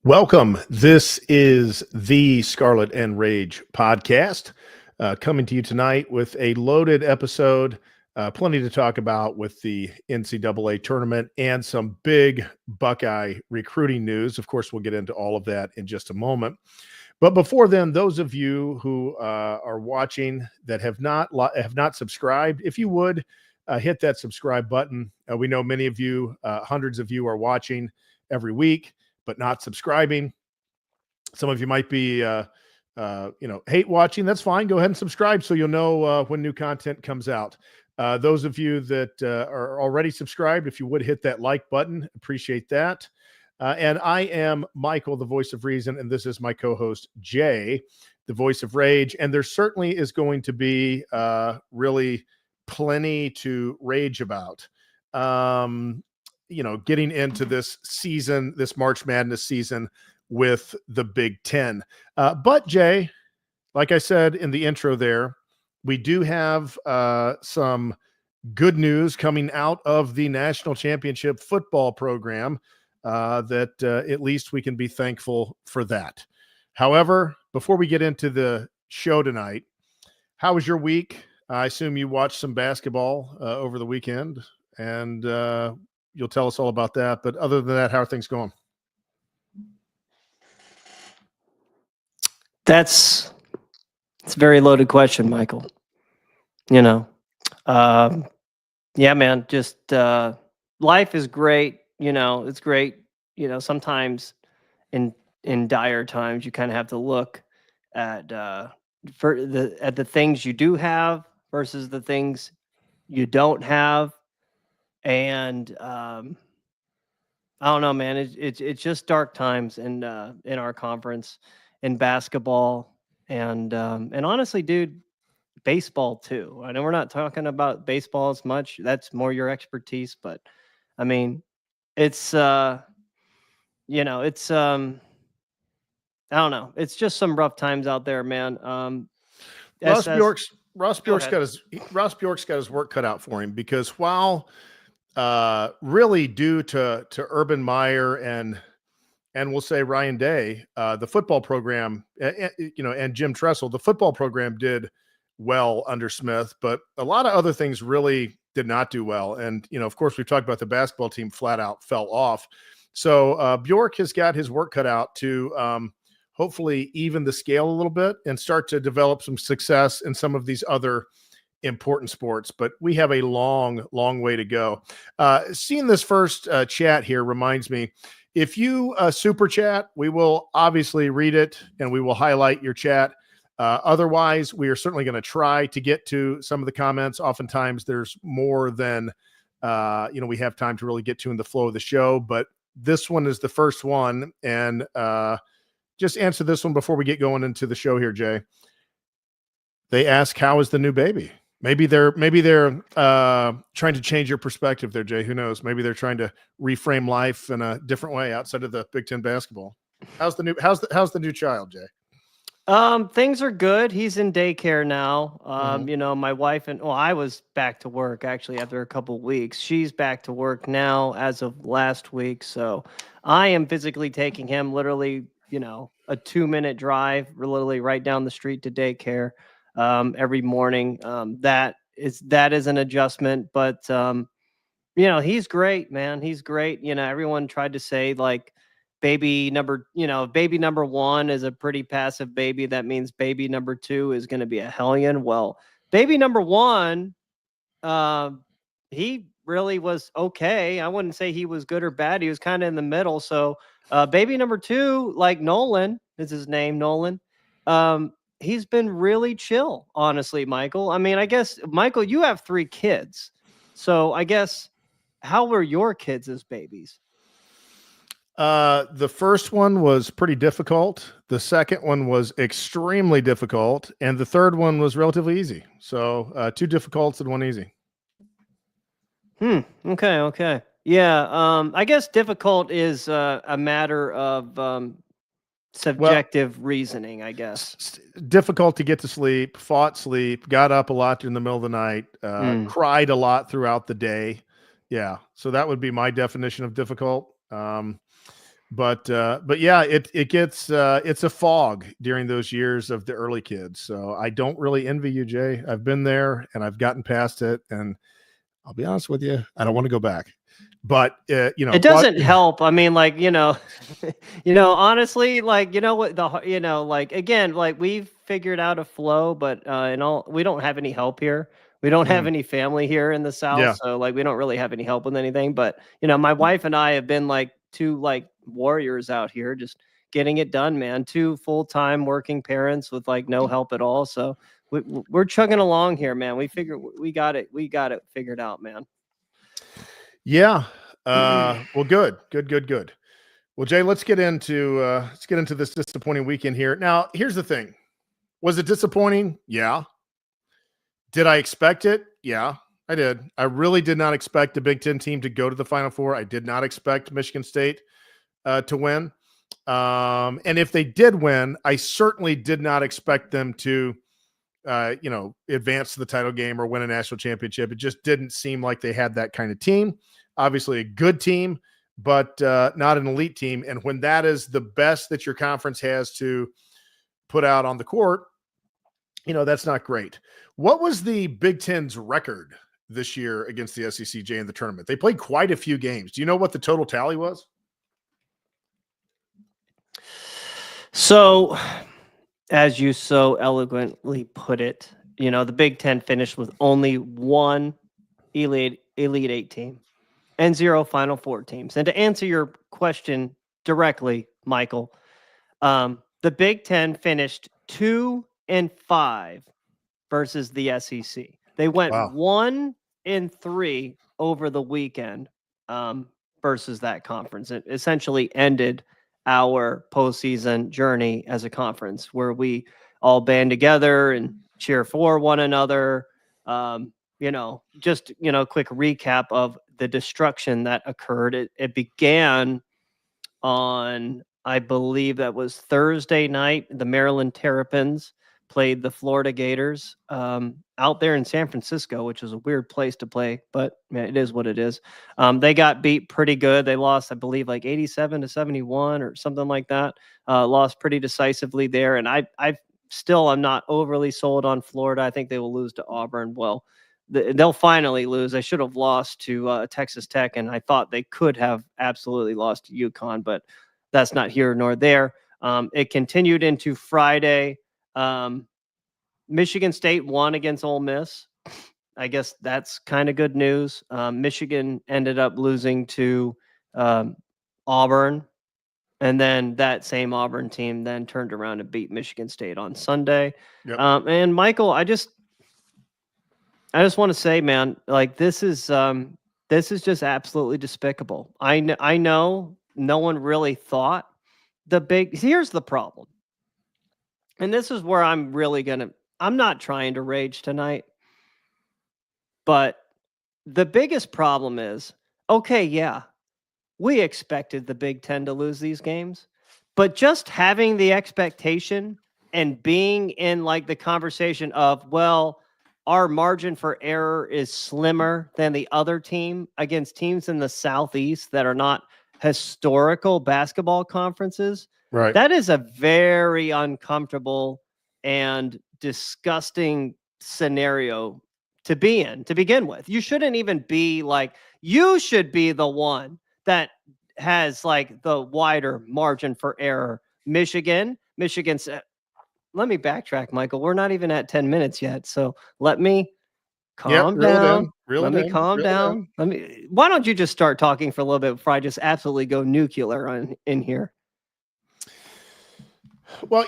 Welcome. This is the Scarlet and Rage podcast, coming to you tonight with a loaded episode. Plenty to talk about with the NCAA tournament and some big Buckeye recruiting news. Of course, we'll get into all of that in just a moment. But before then, those of you who are watching that have not subscribed, if you would hit that subscribe button. We know many of you, hundreds of you, are watching every week but not subscribing. Some of you might be, hate watching. That's fine. Go ahead and subscribe so you'll know when new content comes out. Those of you that are already subscribed, if you would hit that like button, appreciate that. And I am Michael, the voice of reason, and this is my co-host, Jay, the voice of rage. And there certainly is going to be really plenty to rage about. Getting into this season, this March Madness season with the Big Ten. But Jay, like I said in the intro there, we do have some good news coming out of the national championship football program that at least we can be thankful for that. However, before we get into the show tonight, how was your week? I assume you watched some basketball over the weekend, and you'll tell us all about that. But other than that, how are things going? It's a very loaded question, Michael. Yeah, man, just life is great. It's great. Sometimes in dire times, you kind of have to look at the things you do have versus the things you don't have. And I don't know, man. It's just dark times in our conference, in basketball, and honestly, dude, baseball too. I know we're not talking about baseball as much. That's more your expertise, but I mean, it's I don't know. It's just some rough times out there, man. Ross Bjork's got his work cut out for him, because while really due to Urban Meyer and we'll say Ryan Day, the football program, and Jim Tressel, the football program did well under Smith, but a lot of other things really did not do well. And, of course, we've talked about the basketball team flat out fell off. So Bjork has got his work cut out to hopefully even the scale a little bit and start to develop some success in some of these other important sports, but we have a long way to go. Seeing this first chat here reminds me, if you super chat, we will obviously read it and we will highlight your chat. Otherwise, we are certainly going to try to get to some of the comments. Oftentimes there's more than we have time to really get to in the flow of the show, but this one is the first one. And just answer this one before we get going into the show here, Jay. They ask, how is the new baby? Maybe they're trying to change your perspective there, Jay. Who knows? Maybe they're trying to reframe life in a different way outside of the Big Ten basketball. How's the new child, Jay? Things are good. He's in daycare now. My wife I was back to work actually after a couple of weeks. She's back to work now as of last week. So I am physically taking him literally, a 2-minute drive, literally right down the street to daycare. Every morning. That is an adjustment, but he's great, man. He's great. Everyone tried to say like baby number one is a pretty passive baby. That means baby number 2 is going to be a hellion. Well, baby number 1, he really was okay. I wouldn't say he was good or bad. He was kind of in the middle. So baby number 2, like Nolan is his name, Nolan. He's been really chill, honestly, Michael. I mean, I guess, Michael, you have 3 kids. So I guess, how were your kids as babies? The first one was pretty difficult. The second one was extremely difficult. And the third one was relatively easy. So 2 difficults and 1 easy. Okay. Yeah. I guess difficult is a matter of subjective reasoning, I guess. Difficult to get to sleep, fought sleep, got up a lot in the middle of the night, cried a lot throughout the day. Yeah. So that would be my definition of difficult. But yeah, it gets it's a fog during those years of the early kids. So I don't really envy you, Jay. I've been there and I've gotten past it, and I'll be honest with you, I don't want to go back. But it doesn't help. I mean, like, honestly, like, like, again, like, we've figured out a flow, but we don't have any help here. We don't have any family here in the South. Yeah. So, like, we don't really have any help with anything. But, my wife and I have been like two like warriors out here, just getting it done, man. Two full-time working parents with like no help at all. So we're chugging along here, man. We got it figured out, man. Yeah. Well, good. Well, Jay, let's get into this disappointing weekend here. Now, here's the thing. Was it disappointing? Yeah. Did I expect it? Yeah, I did. I really did not expect the Big Ten team to go to the Final Four. I did not expect Michigan State to win. And if they did win, I certainly did not expect them to advance to the title game or win a national championship. It just didn't seem like they had that kind of team. Obviously a good team, but not an elite team. And when that is the best that your conference has to put out on the court, that's not great. What was the Big Ten's record this year against the SEC in the tournament? They played quite a few games. Do you know what the total tally was? So, as you so eloquently put it, the Big Ten finished with only one Elite Eight team and 0 Final Four teams. And to answer your question directly, Michael, the Big Ten finished 2-5 versus the SEC. They went 1-3 over the weekend versus that conference. It essentially ended our postseason journey as a conference where we all band together and cheer for one another. Quick recap of the destruction that occurred. It began on, I believe that was Thursday night. The Maryland Terrapins played the Florida Gators out there in San Francisco, which is a weird place to play, but man, it is what it is. They got beat pretty good. They lost, I believe, like 87-71 or something like that. Lost pretty decisively there. And I'm not overly sold on Florida. I think they will lose to Auburn. Well, they'll finally lose. They should have lost to Texas Tech, and I thought they could have absolutely lost to UConn, but that's not here nor there. It continued into Friday. Michigan State won against Ole Miss. I guess that's kind of good news. Michigan ended up losing to Auburn, and then that same Auburn team then turned around and beat Michigan State on Sunday. Yep. And Michael, I just want to say, man, like this is just absolutely despicable. I know no one really thought here's the problem. And this is where I'm not trying to rage tonight, but the biggest problem is, okay, yeah, we expected the Big Ten to lose these games, but just having the expectation and being in like the conversation of, well, our margin for error is slimmer than the other team against teams in the Southeast that are not historical basketball conferences. Right. That is a very uncomfortable and disgusting scenario to be in to begin with. You shouldn't even be like, you should be the one that has like the wider margin for error. Michigan's, let me backtrack, Michael. We're not even at 10 minutes yet. So let me calm down. Let me calm down. Why don't you just start talking for a little bit before I just absolutely go nuclear in here? Well,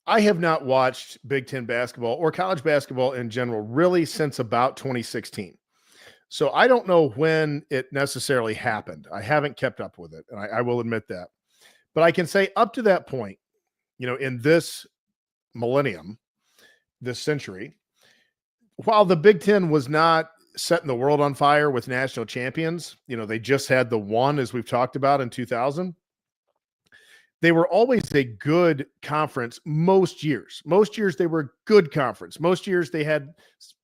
I have not watched Big Ten basketball or college basketball in general really since about 2016. So I don't know when it necessarily happened. I haven't kept up with it, and I will admit that. But I can say up to that point, in this millennium, this century, while the Big Ten was not setting the world on fire with national champions, they just had the one, as we've talked about, in 2000. They were always a good conference most years. Most years they were a good conference. Most years they had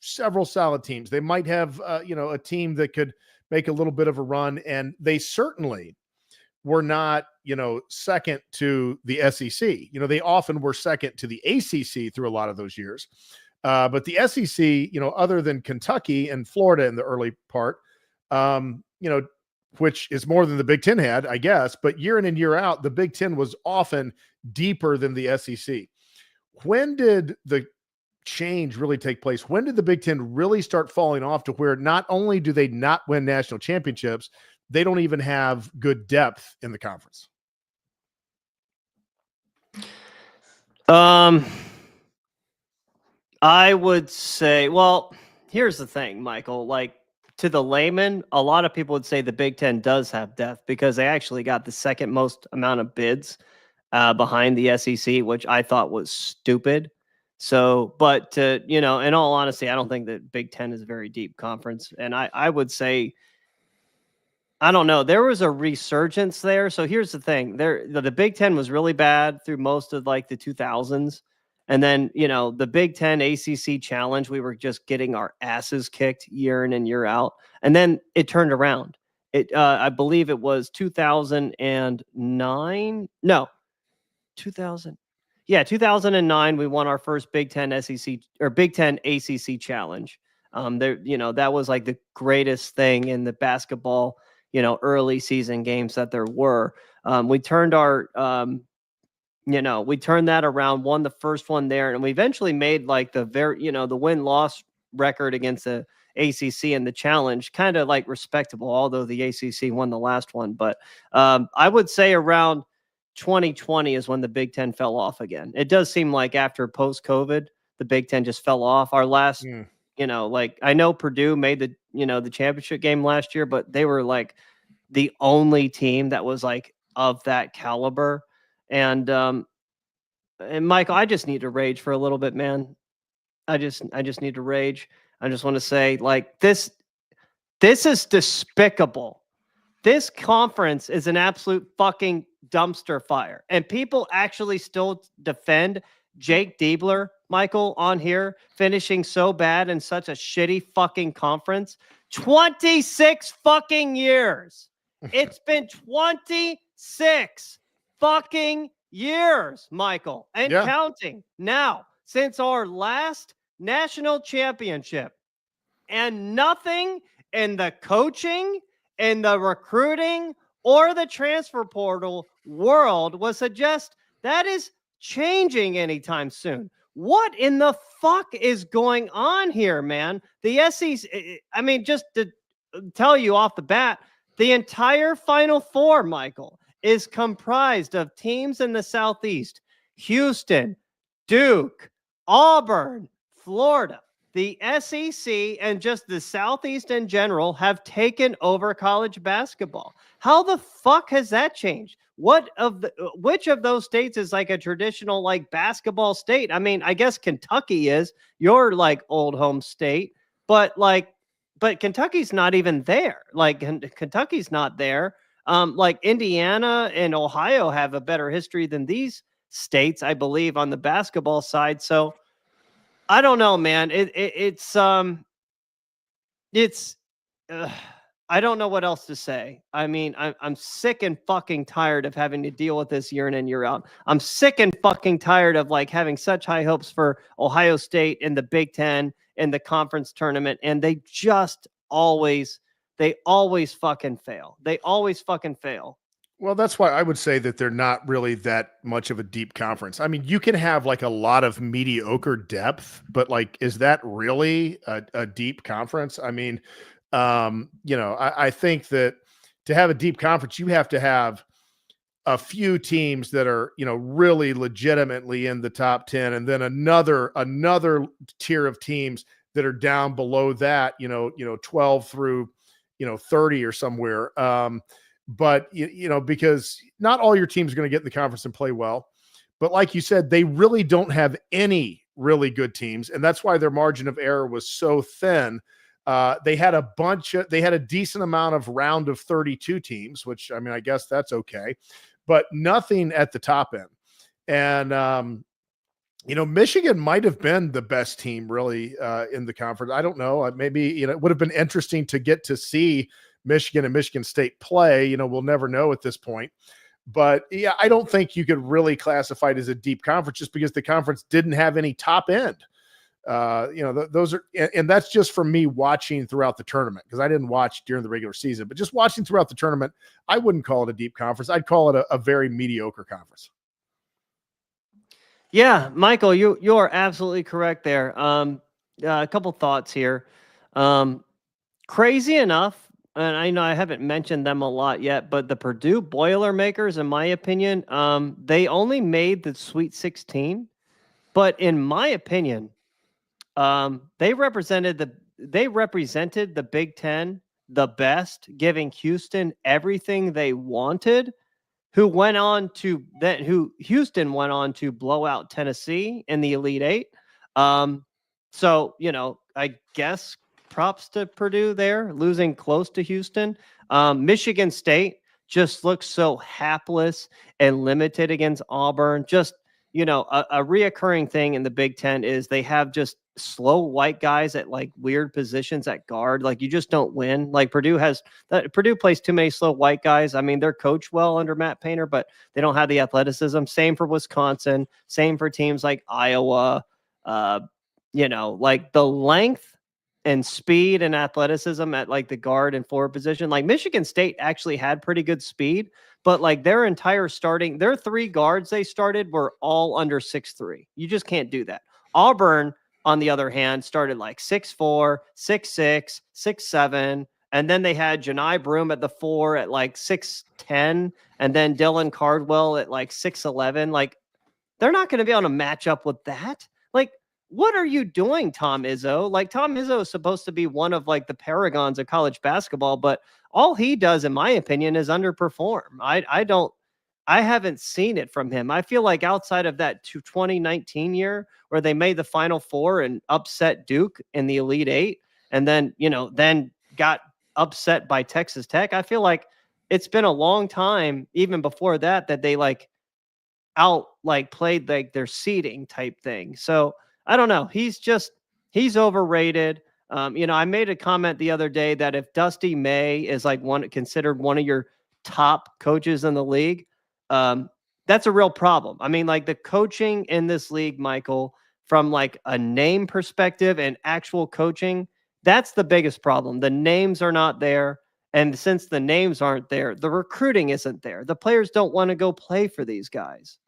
several solid teams. They might have, a team that could make a little bit of a run. And they certainly were not, second to the SEC. They often were second to the ACC through a lot of those years. But the SEC, other than Kentucky and Florida in the early part, which is more than the Big Ten had, I guess, but year in and year out, the Big Ten was often deeper than the SEC. When did the change really take place? When did the Big Ten really start falling off to where not only do they not win national championships, they don't even have good depth in the conference? I would say, well, here's the thing, Michael, like to the layman, a lot of people would say the Big Ten does have depth because they actually got the second most amount of bids behind the SEC, which I thought was stupid. So, but in all honesty, I don't think that Big Ten is a very deep conference. And I would say, I don't know, there was a resurgence there. So here's the thing, the Big Ten was really bad through most of like the 2000s. And then, the Big Ten ACC challenge, we were just getting our asses kicked year in and year out. And then it turned around. I believe it was 2009. No, 2000. Yeah, 2009, we won our first Big Ten SEC or Big Ten ACC challenge. That was like the greatest thing in the basketball, early season games that there were. We turned we turned that around, won the first one there, and we eventually made like the the win-loss record against the ACC and the challenge kind of like respectable, although the ACC won the last one. But I would say around 2020 is when the Big Ten fell off again. It does seem like after post-COVID, the Big Ten just fell off. Our last, like I know Purdue made the, the championship game last year, but they were like the only team that was like of that caliber. And Michael, I just need to rage for a little bit, man. I just need to rage. I just want to say, like, this is despicable. This conference is an absolute fucking dumpster fire. And people actually still defend Jake Diebler, Michael, on here, finishing so bad in such a shitty fucking conference. 26 fucking years. It's been 26 fucking years, Michael, and counting now since our last national championship, and nothing in the coaching, in the recruiting, or the transfer portal world would suggest that is changing anytime soon. What in the fuck is going on here, man? The SEC, I mean, just to tell you off the bat, the entire Final Four, Michael, is comprised of teams in the Southeast: Houston, Duke, Auburn, Florida. The SEC and just the Southeast in general have taken over college basketball. How the fuck has that changed? Which of those states is like a traditional like basketball state? I mean, I guess Kentucky is your like old home state, but Kentucky's not even there. Like Kentucky's not there. Like Indiana and Ohio have a better history than these states, I believe, on the basketball side. So I don't know, man. I don't know what else to say. I mean, I'm sick and fucking tired of having to deal with this year in and year out. I'm sick and fucking tired of like having such high hopes for Ohio State in the Big Ten in the conference tournament, and they always fucking fail. They always fucking fail. Well, that's why I would say that they're not really that much of a deep conference. I mean, you can have like a lot of mediocre depth, but like, is that really a deep conference? I mean, I think that to have a deep conference, you have to have a few teams that are, really legitimately in the top 10, and then another tier of teams that are down below that, 12 through, 30 or somewhere. But, because not all your teams are going to get in the conference and play well. But like you said, they really don't have any really good teams. And that's why their margin of error was so thin. They had a decent amount of round of 32 teams, which, I mean, I guess that's okay, but nothing at the top end. And, Michigan might have been the best team really in the conference. I don't know. Maybe, it would have been interesting to get to see Michigan and Michigan State play. You know, we'll never know at this point. But yeah, I don't think you could really classify it as a deep conference just because the conference didn't have any top end. You know, those are, and that's just from me watching throughout the tournament, because I didn't watch during the regular season, but just watching throughout the tournament, I wouldn't call it a deep conference. I'd call it a very mediocre conference. Yeah, Michael, you are absolutely correct there. A couple thoughts here. Crazy enough, and I know I haven't mentioned them a lot yet, but the Purdue Boilermakers, in my opinion, they only made the Sweet 16, but in my opinion, they represented the Big Ten the best, giving Houston everything they wanted. Houston went on to blow out Tennessee in the Elite Eight. So, you know, I guess props to Purdue there, losing close to Houston. Michigan State just looks so hapless and limited against Auburn. Just, you know, a reoccurring thing in the Big Ten is they have just slow white guys at like weird positions at guard. Like, you just don't win. Like Purdue plays too many slow white guys. I mean, they're coached well under Matt Painter, but they don't have the athleticism. Same for Wisconsin. Same for teams like Iowa. You know, like the length and speed and athleticism at like the guard and forward position. Like Michigan State actually had pretty good speed, but like their three guards they started were all under 6'3". You just can't do that. Auburn, on the other hand, started like 6'4", 6'6", 6'7", and then they had Janai Broom at the 4 at like 6'10", and then Dylan Cardwell at like 6'11". Like, they're not going to be able to match up with that. Like, what are you doing, Tom Izzo? Like, Tom Izzo is supposed to be one of like the paragons of college basketball, but all he does, in my opinion, is underperform. I haven't seen it from him. I feel like outside of that 2019 year where they made the Final Four and upset Duke in the Elite Eight, and then, you know, then got upset by Texas Tech, I feel like it's been a long time, even before that, that they played like their seeding type thing. So I don't know. He's overrated. You know, I made a comment the other day that if Dusty May is like considered one of your top coaches in the league, that's a real problem. I mean, like the coaching in this league, Michael, from like a name perspective and actual coaching, that's the biggest problem. The names are not there. And since the names aren't there, the recruiting isn't there. The players don't want to go play for these guys.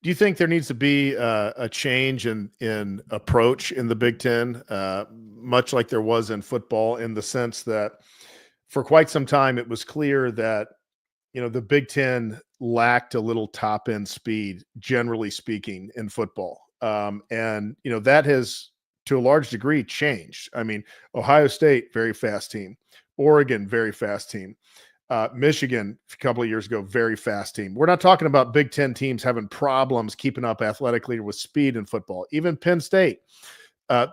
Do you think there needs to be a change in approach in the Big Ten, much like there was in football, in the sense that for quite some time it was clear that, you know, the Big Ten lacked a little top end speed, generally speaking, in football, and you know that has to a large degree changed. I mean, Ohio State, very fast team. Oregon, very fast team. Michigan, a couple of years ago, very fast team. We're not talking about Big Ten teams having problems keeping up athletically or with speed in football. Even Penn State,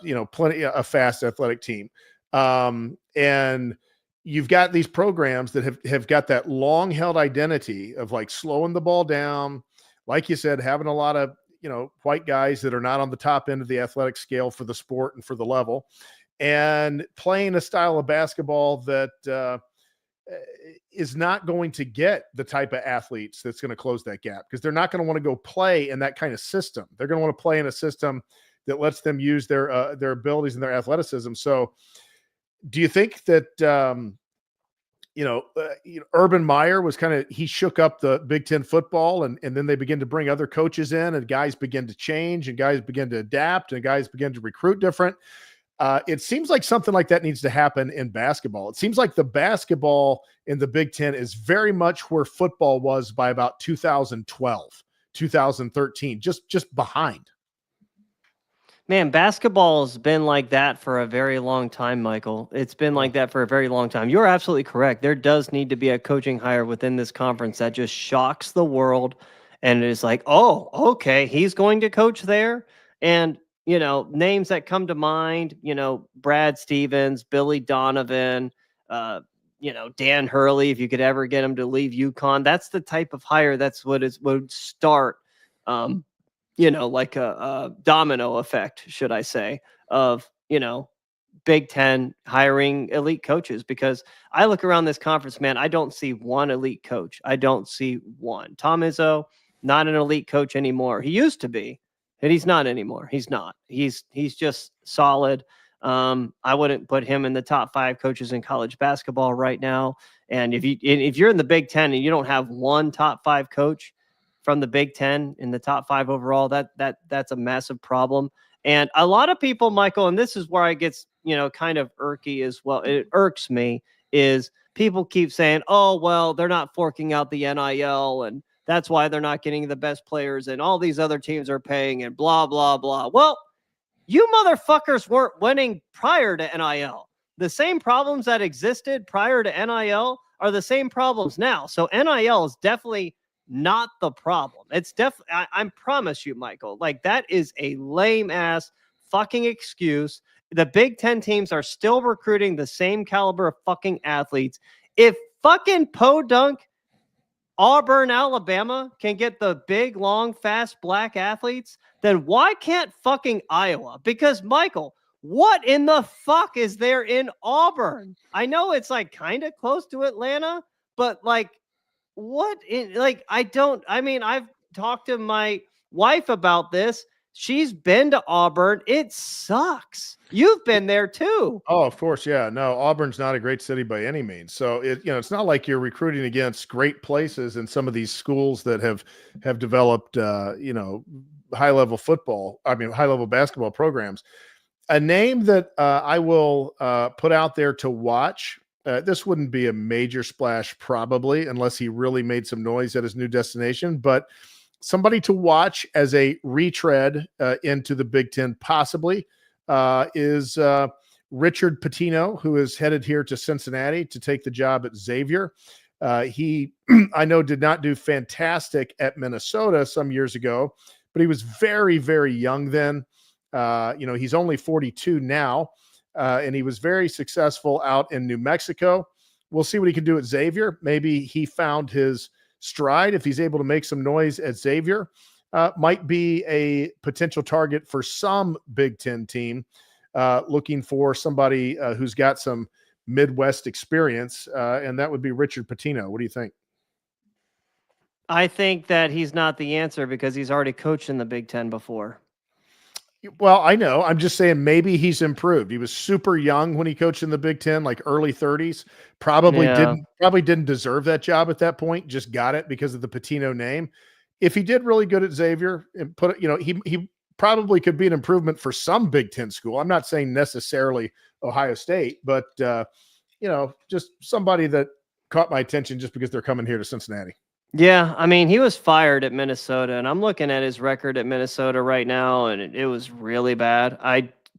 you know, plenty a fast athletic team. And you've got these programs that have got that long held identity of like slowing the ball down, like you said, having a lot of, you know, white guys that are not on the top end of the athletic scale for the sport and for the level, and playing a style of basketball that is not going to get the type of athletes that's going to close that gap, because they're not going to want to go play in that kind of system. They're going to want to play in a system that lets them use their abilities and their athleticism. So do you think that, Urban Meyer was he shook up the Big Ten football, and then they begin to bring other coaches in, and guys begin to change, and guys begin to adapt, and guys begin to recruit different. It seems like something like that needs to happen in basketball. It seems like the basketball in the Big Ten is very much where football was by about 2012, 2013, just behind. Man, basketball has been like that for a very long time, Michael. It's been like that for a very long time. You're absolutely correct. There does need to be a coaching hire within this conference that just shocks the world, and it is like, oh, okay, he's going to coach there. And you know, names that come to mind, you know, Brad Stevens, Billy Donovan, Dan Hurley, if you could ever get him to leave UConn. That's the type of hire would start, like a domino effect, should I say, of, you know, Big Ten hiring elite coaches, because I look around this conference, man, I don't see one elite coach. I don't see one. Tom Izzo, not an elite coach anymore. He used to be, and he's not anymore. He's not. He's just solid. I wouldn't put him in the top 5 coaches in college basketball right now. And if you're in the Big Ten and you don't have one top 5 coach from the Big Ten in the top 5 overall, that's a massive problem. And a lot of people, Michael, and this is where I gets, kind of irky as well. It irks me is people keep saying, oh, well, they're not forking out the NIL, and that's why they're not getting the best players, and all these other teams are paying, and blah, blah, blah. Well, you motherfuckers weren't winning prior to NIL. The same problems that existed prior to NIL are the same problems now. So NIL is definitely not the problem. It's definitely, I promise you, Michael, like that is a lame ass fucking excuse. The Big Ten teams are still recruiting the same caliber of fucking athletes. If fucking Podunk, Auburn, Alabama can get the big, long, fast black athletes, then why can't fucking Iowa? Because, Michael, what in the fuck is there in Auburn? I know it's like kind of close to Atlanta, but like, what in, like, I've talked to my wife about this. She's been to Auburn. It sucks. You've been there too. Oh, of course. Yeah. No, Auburn's not a great city by any means. So it's not like you're recruiting against great places in some of these schools that have developed, high level basketball programs. A name that I will put out there to watch. This wouldn't be a major splash probably unless he really made some noise at his new destination, but somebody to watch as a retread into the Big Ten possibly is Richard Pitino, who is headed here to Cincinnati to take the job at Xavier. He, I know, did not do fantastic at Minnesota some years ago, but he was very, very young then. He's only 42 now, and he was very successful out in New Mexico. We'll see what he can do at Xavier. Maybe he found his stride. If he's able to make some noise at Xavier, might be a potential target for some Big Ten team looking for somebody who's got some Midwest experience, and that would be Richard Pitino. What do you think? I think that he's not the answer because he's already coached in the Big Ten before. Well, I know. I'm just saying maybe he's improved. He was super young when he coached in the Big Ten, like early 30s. Probably didn't deserve that job at that point. Just got it because of the Pitino name. If he did really good at Xavier and he probably could be an improvement for some Big Ten school. I'm not saying necessarily Ohio State, but just somebody that caught my attention just because they're coming here to Cincinnati. Yeah, I mean, he was fired at Minnesota, and I'm looking at his record at Minnesota right now, and it was really bad.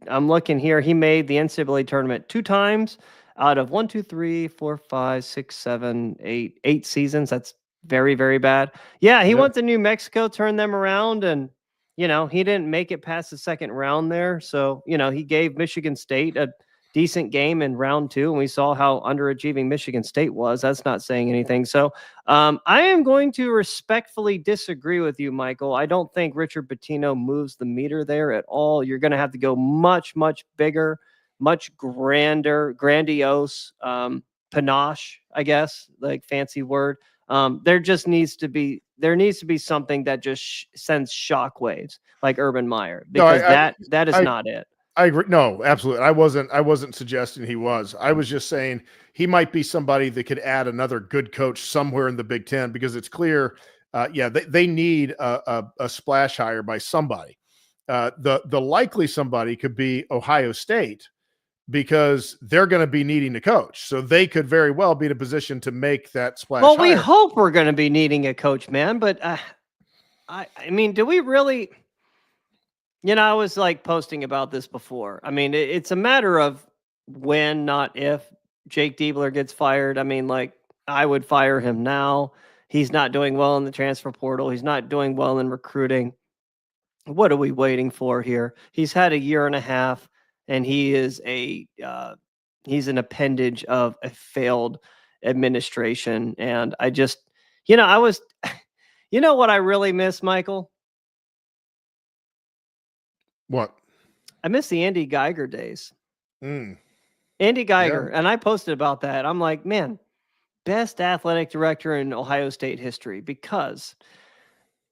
I'm looking here. He made the NCAA tournament 2 times out of 1, 2, 3, 4, 5, 6, 7, 8 seasons. That's very, very bad. Yeah, he went to New Mexico, turned them around, and he didn't make it past the second round there. So he gave Michigan State a decent game in round 2, and we saw how underachieving Michigan State was. That's not saying anything. So I am going to respectfully disagree with you, Michael. I don't think Richard Pitino moves the meter there at all. You're going to have to go much, much bigger, much grandiose, panache, I guess, like fancy word. There needs to be something that just sends shockwaves like Urban Meyer, because that is not it. I agree. No, absolutely. I wasn't suggesting he was. I was just saying he might be somebody that could add another good coach somewhere in the Big Ten, because it's clear, they need a splash hire by somebody. The likely somebody could be Ohio State, because they're going to be needing a coach. So they could very well be in a position to make that splash hire. Well, we hope we're going to be needing a coach, man. But I mean, do we really? I was like posting about this before. I mean, it's a matter of when, not if, Jake Diebler gets fired. I mean, like, I would fire him now. He's not doing well in the transfer portal. He's not doing well in recruiting. What are we waiting for here? He's had a year and a half, and he is he's an appendage of a failed administration. And I just, what I really miss, Michael? What? I miss the Andy Geiger days. Andy Geiger. Yeah. And I posted about that. I'm like, man, best athletic director in Ohio State history, because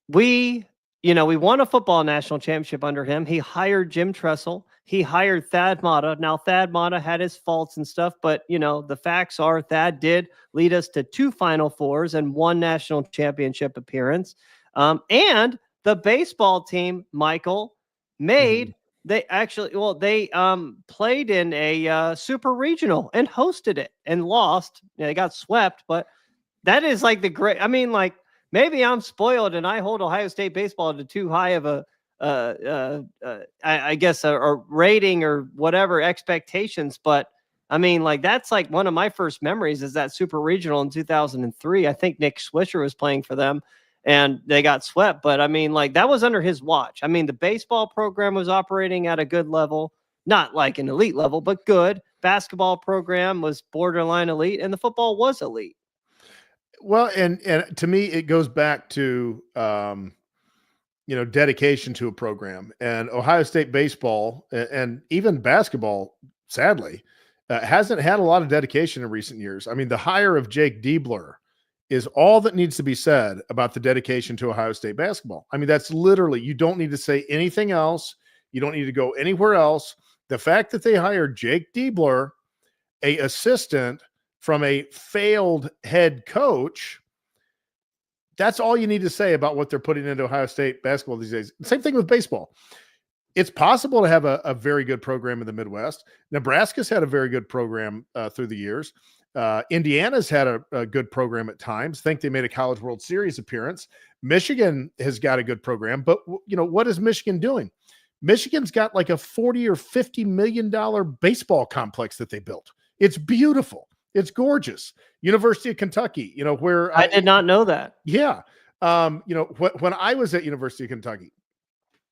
we won a football national championship under him. He hired Jim Tressel. He hired Thad Matta. Now, Thad Matta had his faults and stuff, but, the facts are Thad did lead us to 2 Final Fours and 1 national championship appearance. And the baseball team, Michael, made they played in a super regional and hosted it and lost. They got swept, but that is like the great. I mean, like, maybe I'm spoiled and I hold Ohio State baseball to too high of a, I guess, a rating or whatever expectations. But I mean, like, that's like one of my first memories is that super regional in 2003. I think Nick Swisher was playing for them and they got swept. But I mean, like, that was under his watch. I mean, the baseball program was operating at a good level, not like an elite level, but good. Basketball program was borderline elite and the football was elite. Well, and to me, it goes back to, dedication to a program, and Ohio State baseball and even basketball, sadly, hasn't had a lot of dedication in recent years. I mean, the hire of Jake Diebler is all that needs to be said about the dedication to Ohio State basketball. I mean, that's literally, you don't need to say anything else. You don't need to go anywhere else. The fact that they hired Jake Diebler, a assistant from a failed head coach, that's all you need to say about what they're putting into Ohio State basketball these days. Same thing with baseball. It's possible to have a very good program in the Midwest. Nebraska's had a very good program through the years. Indiana's had a good program at times. I think they made a College World Series appearance. Michigan has got a good program, but what is Michigan doing? Michigan's got like a $40 or $50 million baseball complex that they built. It's beautiful. It's gorgeous. University of Kentucky, where I did not know that. Yeah. When I was at University of Kentucky,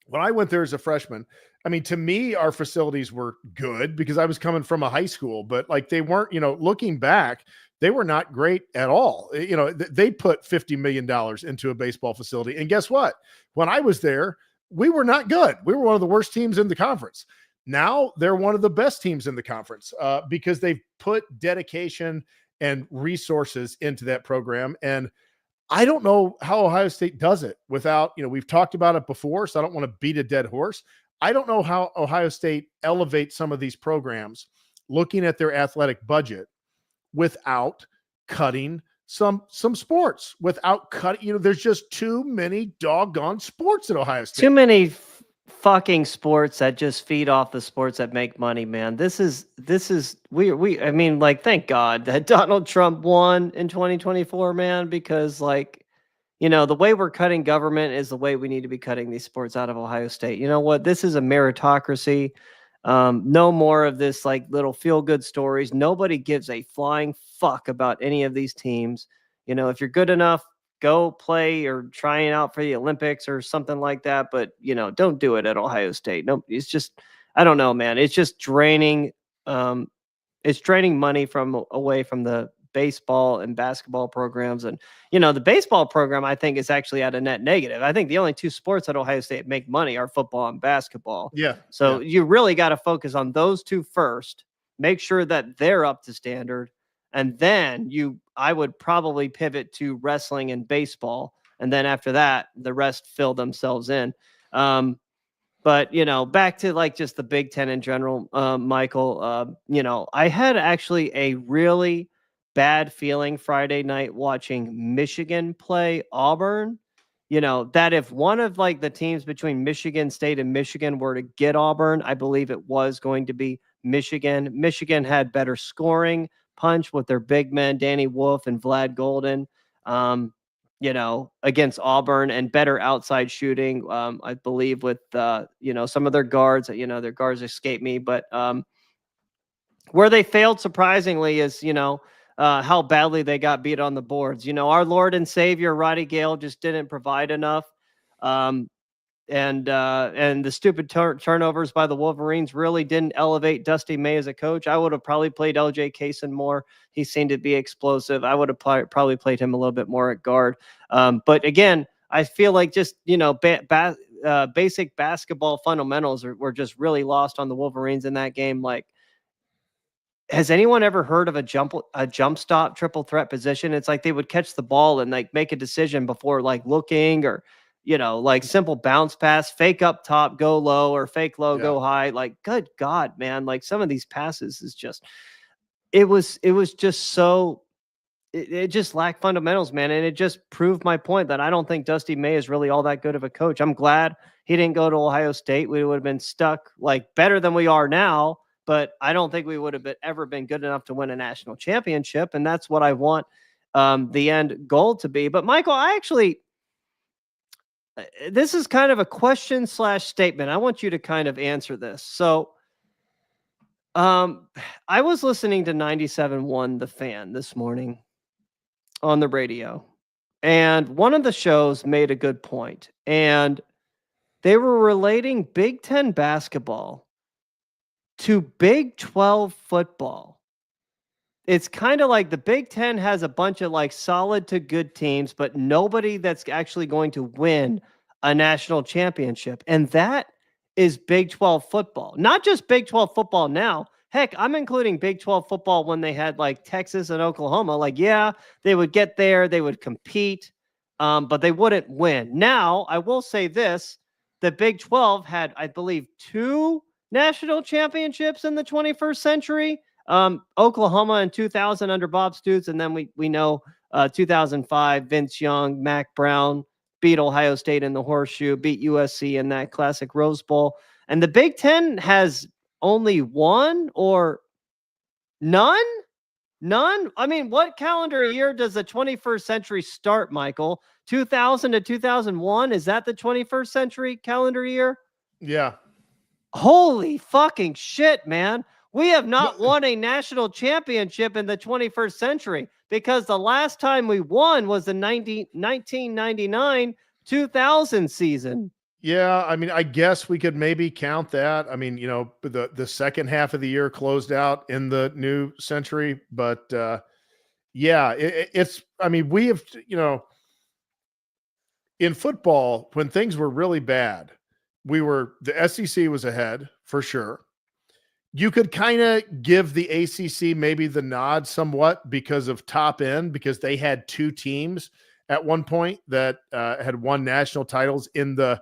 when I went there as a freshman, I mean, to me, our facilities were good because I was coming from a high school, but like they weren't, looking back, they were not great at all. They put $50 million into a baseball facility. And guess what? When I was there, we were not good. We were one of the worst teams in the conference. Now they're one of the best teams in the conference because they've put dedication and resources into that program. And I don't know how Ohio State does it without, we've talked about it before, so I don't want to beat a dead horse. I don't know how Ohio State elevates some of these programs looking at their athletic budget without cutting some sports, without cutting, there's just too many doggone sports at Ohio State. Too many fucking sports that just feed off the sports that make money, man. This is I mean, like, thank God that Donald Trump won in 2024, man, because like, the way we're cutting government is the way we need to be cutting these sports out of Ohio State. You know what? This is a meritocracy. No more of this like little feel good stories. Nobody gives a flying fuck about any of these teams. If you're good enough, go play or trying out for the Olympics or something like that. But, don't do it at Ohio State. No, it's just, I don't know, man. It's just draining. It's draining money away from the baseball and basketball programs. And, the baseball program, I think, is actually at a net negative. I think the only 2 sports at Ohio State make money are football and basketball. Yeah. So you really got to focus on those 2 first, make sure that they're up to standard. And then I would probably pivot to wrestling and baseball. And then after that, the rest fill themselves in. But, back to like just the Big Ten in general, Michael, I had actually a really bad feeling Friday night watching Michigan play Auburn. That if one of like the teams between Michigan State and Michigan were to get Auburn, I believe it was going to be Michigan. Michigan had better scoring punch with their big men, Danny Wolf and Vlad Golden, against Auburn, and better outside shooting, I believe, with, some of their guards. Their guards escape me, but where they failed surprisingly is, how badly they got beat on the boards. Our Lord and Savior, Roddy Gale, just didn't provide enough. And the stupid turnovers by the Wolverines really didn't elevate Dusty May as a coach. I would have probably played LJ Kaysen more. He seemed to be explosive. I would have probably played him a little bit more at guard. But again, I feel like just, basic basketball fundamentals were just really lost on the Wolverines in that game. Like, has anyone ever heard of a jump stop triple threat position? It's like they would catch the ball and like make a decision before like looking, or like simple bounce pass, fake up top, go low, or fake low, go high. Like, good God, man. Like some of these passes is just, it was just so, it just lacked fundamentals, man. And it just proved my point that I don't think Dusty May is really all that good of a coach. I'm glad he didn't go to Ohio State. We would have been stuck like better than we are now, but I don't think we would have ever been good enough to win a national championship. And that's what I want the end goal to be. But Michael, this is kind of a question / statement. I want you to kind of answer this. So I was listening to 97.1 The Fan this morning on the radio, and one of the shows made a good point, and they were relating Big Ten basketball to Big 12 football. It's kind of like the Big Ten has a bunch of like solid to good teams, but nobody that's actually going to win a national championship. And that is Big 12 football. Not just Big 12 football now. Heck, I'm including Big 12 football when they had like Texas and Oklahoma. Like, yeah, they would get there, they would compete, but they wouldn't win. Now, I will say this, the Big 12 had, I believe, 2 national championships in the 21st century. Oklahoma in 2000 under Bob Stoops, and then we know 2005, Vince Young, Mac Brown beat Ohio State in the horseshoe, beat USC in that classic Rose Bowl. And the Big Ten has only one or none? None? I mean, what calendar year does the 21st century start, Michael? 2000 to 2001? Is that the 21st century calendar year? Yeah. Holy fucking shit, man. We have not won a national championship in the 21st century, because the last time we won was the 1999-2000 season. Yeah, I mean, I guess we could maybe count that. I mean, the second half of the year closed out in the new century, but yeah, it's, I mean, we have, in football, when things were really bad, the SEC was ahead for sure. You could kind of give the ACC maybe the nod somewhat because of top end, because they had 2 teams at one point that had won national titles in the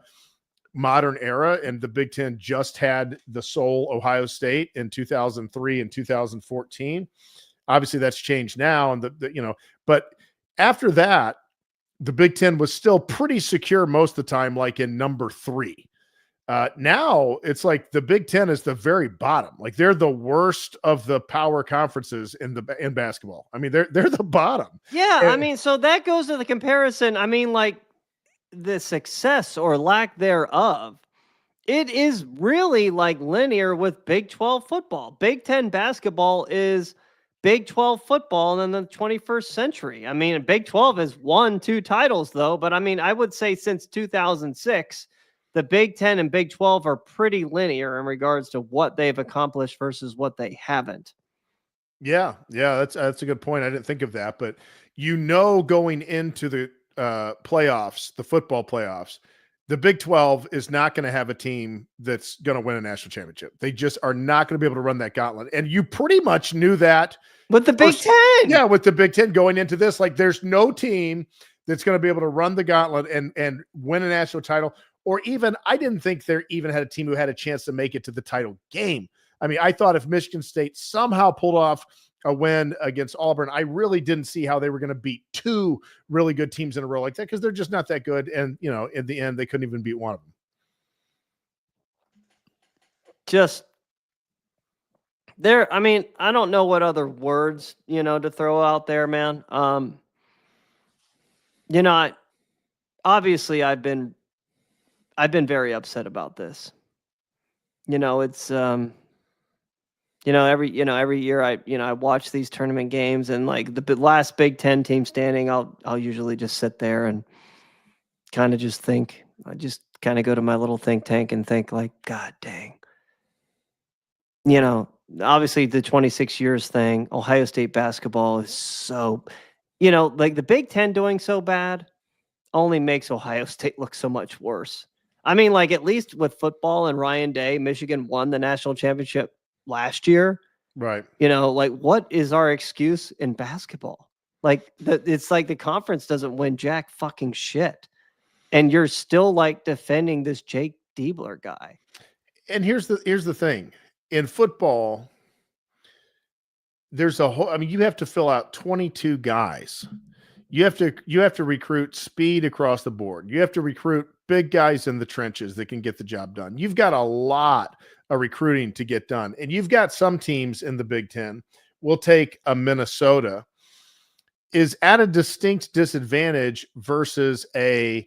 modern era, and the Big Ten just had the sole Ohio State in 2003 and 2014. Obviously that's changed now, and but after that, the Big Ten was still pretty secure most of the time, like in number 3. Now it's like the Big Ten is the very bottom. Like they're the worst of the power conferences in basketball. I mean, they're the bottom. Yeah, I mean, so that goes to the comparison. I mean, like, the success or lack thereof, it is really like linear with Big 12 football. Big 10 basketball is Big 12 football in the 21st century. I mean, Big 12 has won 2 titles though, but I mean, I would say since 2006, the Big 10 and Big 12 are pretty linear in regards to what they've accomplished versus what they haven't. Yeah, that's a good point. I didn't think of that, but going into the playoffs, the football playoffs, the Big 12 is not going to have a team that's going to win a national championship. They just are not going to be able to run that gauntlet. And you pretty much knew that with the Big 10. Yeah, with the Big 10 going into this, like there's no team that's going to be able to run the gauntlet and win a national title. Or even, I didn't think there even had a team who had a chance to make it to the title game. I mean, I thought if Michigan State somehow pulled off a win against Auburn, I really didn't see how they were going to beat 2 really good teams in a row like that, because they're just not that good. And, in the end, they couldn't even beat one of them. Just there. I mean, I don't know what other words, to throw out there, man. Obviously I've been very upset about this. It's, every year I watch these tournament games, and like the last Big Ten team standing, I'll usually just sit there and kind of just think. I just kind of go to my little think tank and think like, God dang. Obviously the 26 years thing, Ohio State basketball is so, like the Big Ten doing so bad only makes Ohio State look so much worse. I mean, like at least with football and Ryan Day, Michigan won the national championship last year. Right. You know, like, what is our excuse in basketball? Like, it's like the conference doesn't win jack fucking shit. And you're still like defending this Jake Diebler guy. And here's the thing. In football, there's a whole, I mean, you have to fill out 22 guys. You have to recruit speed across the board. You have to recruit big guys in the trenches that can get the job done. You've got a lot of recruiting to get done. And you've got some teams in the Big Ten. We'll take a Minnesota is at a distinct disadvantage versus a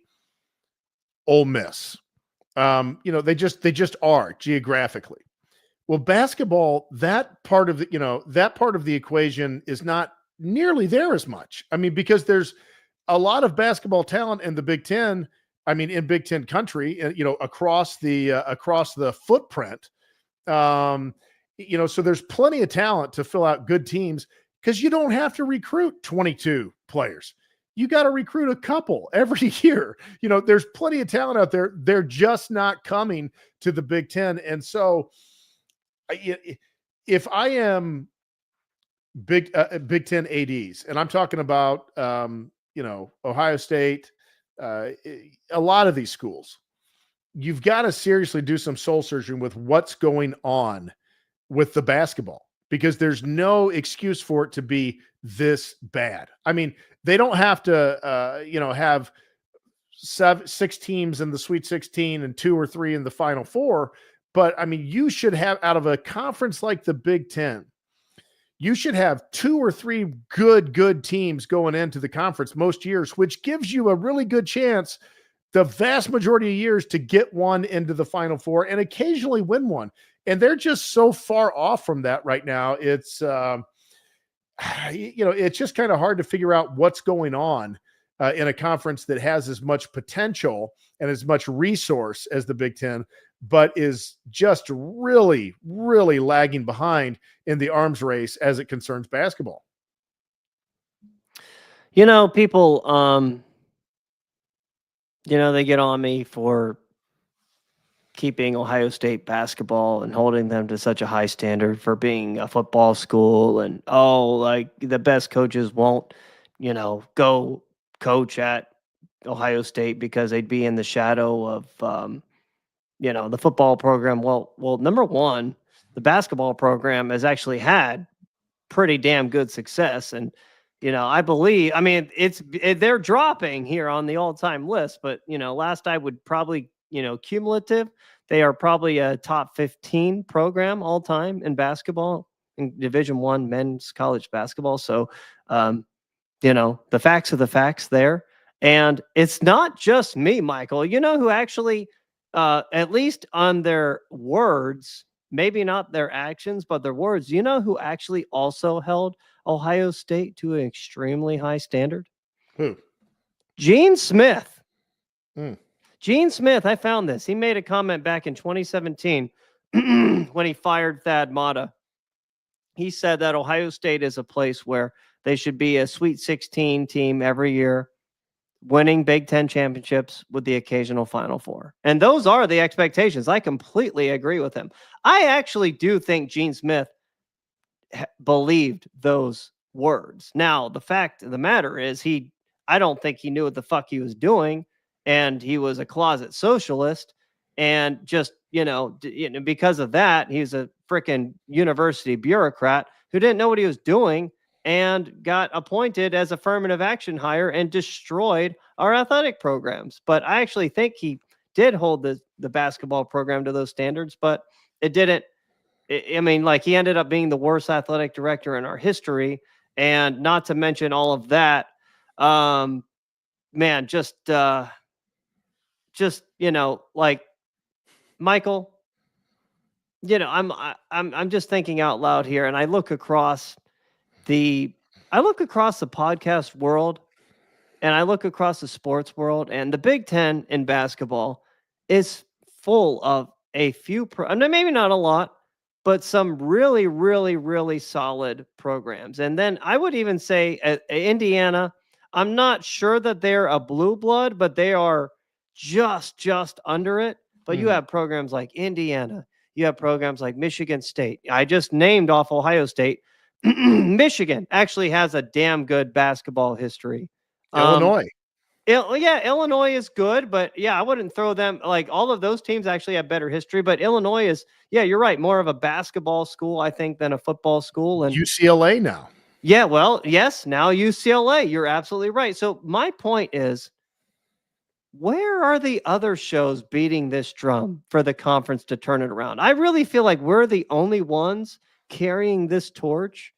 Ole Miss. You know, they just are geographically. Well, basketball, that part of the equation is not nearly there as much. I mean, because there's a lot of basketball talent in the Big Ten. I mean, in Big Ten country, you know, across the footprint. You know, so there's plenty of talent to fill out good teams because you don't have to recruit 22 players. You got to recruit a couple every year. You know, there's plenty of talent out there. They're just not coming to the Big Ten. And so if I am Big Ten ADs, and I'm talking about, you know, Ohio State, a lot of these schools, you've got to seriously do some soul searching with what's going on with the basketball, because there's no excuse for it to be this bad. I mean, they don't have to, you know, have 6 teams in the Sweet 16 and 2 or 3 in the Final Four. But I mean, you should have, out of a conference like the Big Ten, you should have 2 or 3 good teams going into the conference most years, which gives you a really good chance the vast majority of years to get one into the Final Four and occasionally win one. And they're just so far off from that right now. It's, you know, it's just kind of hard to figure out what's going on in a conference that has as much potential and as much resource as the Big Ten, but is just really, really lagging behind in the arms race as it concerns basketball. You know, people, you know, they get on me for keeping Ohio State basketball and holding them to such a high standard for being a football school. And, oh, like the best coaches won't, you know, go coach at Ohio State because they'd be in the shadow of, you know, the football program. Well, number one, the basketball program has actually had pretty damn good success. And, you know, I believe, I mean, they're dropping here on the all-time list, but, you know, last I would probably, you know, cumulative, they are probably a top 15 program all time in basketball, in Division I men's college basketball. So, you know, the facts are the facts there. And it's not just me, Michael. You know who actually, at least on their words, maybe not their actions, but their words, you know who actually also held Ohio State to an extremely high standard? Who? Gene Smith. Hmm. Gene Smith, I found this. He made a comment back in 2017 when he fired Thad Matta. He said that Ohio State is a place where they should be a Sweet 16 team every year, winning Big Ten championships with the occasional Final Four. And those are the expectations. I completely agree with him. I actually do think Gene Smith believed those words. Now, the fact of the matter is I don't think he knew what the fuck he was doing. And he was a closet socialist. And just, you know, because of that, he's a freaking university bureaucrat who didn't know what he was doing and got appointed as affirmative action hire and destroyed our athletic programs. But I actually think he did hold the basketball program to those standards, but it didn't. I mean, like, he ended up being the worst athletic director in our history. And not to mention all of that, man, just, you know, like, Michael, you know, I'm just thinking out loud here, and I look across the podcast world, and I look across the sports world, and the Big Ten in basketball is full of a few, maybe not a lot, but some really, really, really solid programs. And then I would even say Indiana, I'm not sure that they're a blue blood, but they are just under it. But you have programs like Indiana, You have programs like Michigan State. I just named off Ohio State. Michigan actually has a damn good basketball history. Illinois. Illinois is good, but I wouldn't throw them, like, all of those teams actually have better history, but Illinois is, you're right, more of a basketball school, I think, than a football school. And UCLA now. Yeah, well, yes, now UCLA. You're absolutely right. So my point is, where are the other shows beating this drum for the conference to turn it around? I really feel like we're the only ones carrying this torch.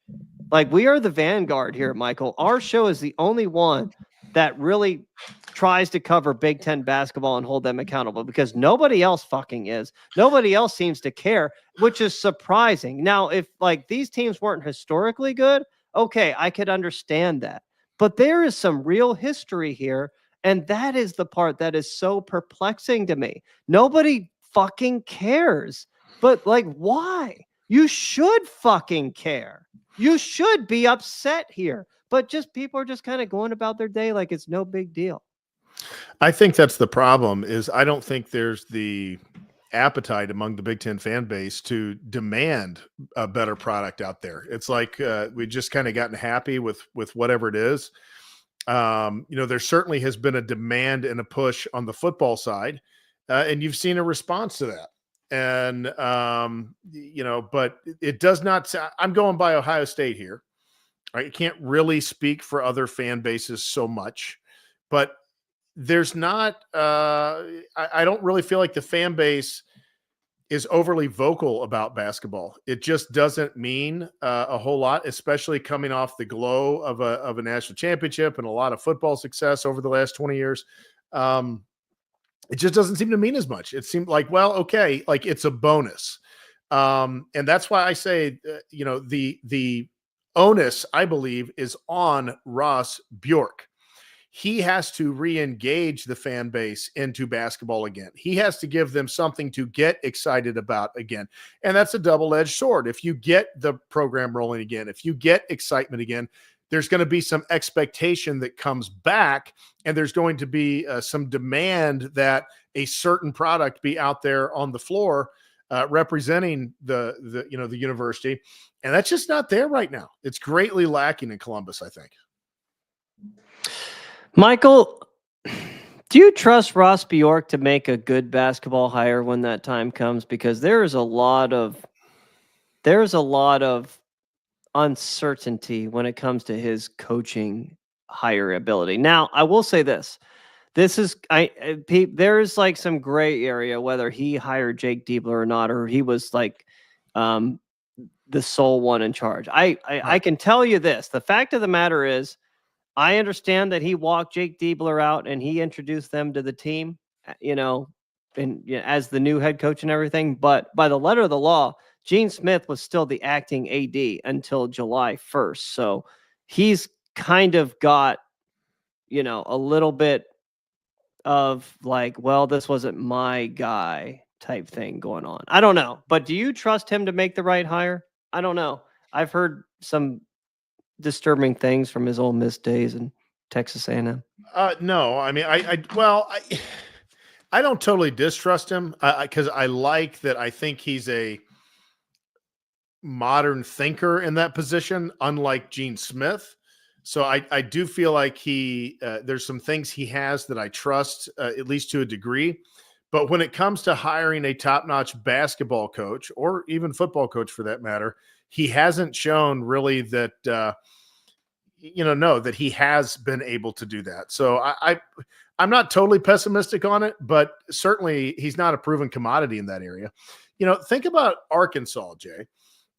Like, we are the vanguard here, Michael. Our show is the only one that really tries to cover Big Ten basketball and hold them accountable, because nobody else fucking is. Nobody else seems to care, which is surprising. Now, if like these teams weren't historically good, okay, I could understand that. But there is some real history here, and that is the part that is so perplexing to me. Nobody fucking cares. But like, why? You should fucking care. You should be upset here. But just people are just kind of going about their day like it's no big deal. I think that's the problem. Is I don't think there's the appetite among the Big Ten fan base to demand a better product out there. It's like we just kind of gotten happy with whatever it is. There certainly has been a demand and a push on the football side, and you've seen a response to that. And but it does not. I'm going by Ohio State here. I can't really speak for other fan bases so much, but there's not. I don't really feel like the fan base is overly vocal about basketball. It just doesn't mean a whole lot, especially coming off the glow of a national championship and a lot of football success over the last 20 years. It just doesn't seem to mean as much. It seemed like, well, okay, like it's a bonus. And that's why I say, the onus, I believe, is on Ross Bjork. He has to re-engage the fan base into basketball again. He has to give them something to get excited about again. And that's a double-edged sword. If you get the program rolling again, if you get excitement again, there's going to be some expectation that comes back, and there's going to be some demand that a certain product be out there on the floor representing the university. And that's just not there right now. It's greatly lacking in Columbus, I think. Michael, do you trust Ross Bjork to make a good basketball hire when that time comes? Because there's a lot of uncertainty when it comes to his coaching hire ability. Now, I will say this. There is like some gray area whether he hired Jake Diebler or not, or he was like the sole one in charge. I can tell you this. The fact of the matter is, I understand that he walked Jake Diebler out and he introduced them to the team, as the new head coach and everything. But by the letter of the law, Gene Smith was still the acting AD until July 1st. So he's kind of got, a little bit of like, well, this wasn't my guy type thing going on. I don't know. But do you trust him to make the right hire? I don't know. I've heard some disturbing things from his Ole Miss days in Texas A&M. No, I mean, I don't totally distrust him because I like that. I think he's a modern thinker in that position, unlike Gene Smith. So I do feel like there's some things he has that I trust, at least to a degree. But when it comes to hiring a top-notch basketball coach, or even football coach for that matter, he hasn't shown really that, that he has been able to do that. So I'm not totally pessimistic on it, but certainly he's not a proven commodity in that area. Think about Arkansas, Jay.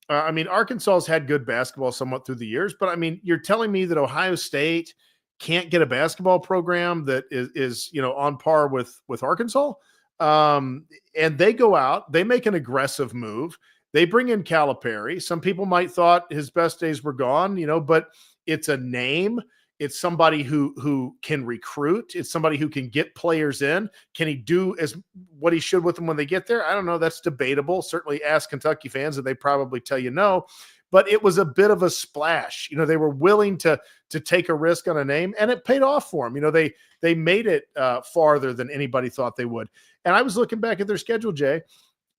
Arkansas has had good basketball somewhat through the years, but you're telling me that Ohio State can't get a basketball program that is on par with Arkansas? And they go out, they make an aggressive move. They bring in Calipari. Some people might thought his best days were gone, but it's a name. It's somebody who can recruit. It's somebody who can get players in. Can he do what he should with them when they get there? I don't know. That's debatable. Certainly ask Kentucky fans and they probably tell you no. But it was a bit of a splash. They were willing to take a risk on a name, and it paid off for them. They made it farther than anybody thought they would. And I was looking back at their schedule, Jay.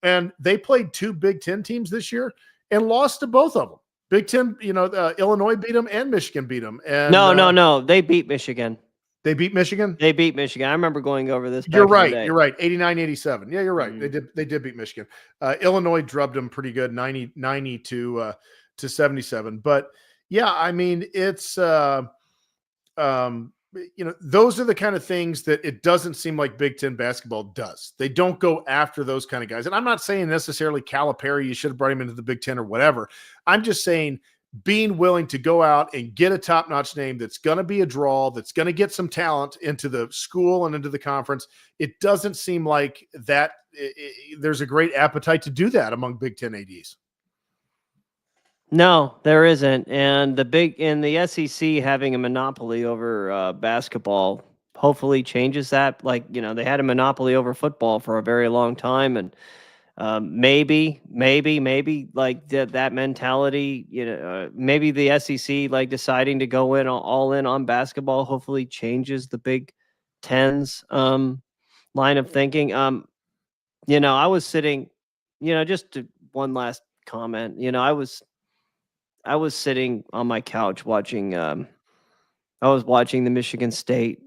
And they played 2 Big Ten teams this year and lost to both of them. Big Ten, Illinois beat them and Michigan beat them. And no, they beat Michigan. They beat Michigan? They beat Michigan. I rember going over this. You're right. You're right. 89-87. Yeah, you're right. Mm. They did beat Michigan. Illinois drubbed them pretty good, 90 to 77. But yeah, I mean, it's those are the kind of things that it doesn't seem like Big Ten basketball does. They don't go after those kind of guys. And I'm not saying necessarily Calipari, you should have brought him into the Big Ten or whatever. I'm just saying being willing to go out and get a top-notch name that's going to be a draw, that's going to get some talent into the school and into the conference. It doesn't seem like that there's a great appetite to do that among Big Ten ADs. No, there isn't. And the SEC having a monopoly over basketball hopefully changes that. Like, they had a monopoly over football for a very long time. And maybe like that mentality, maybe the SEC like deciding to go all in on basketball hopefully changes the Big Ten's line of thinking. I was sitting, one last comment, I was sitting on my couch watching I was watching the Michigan State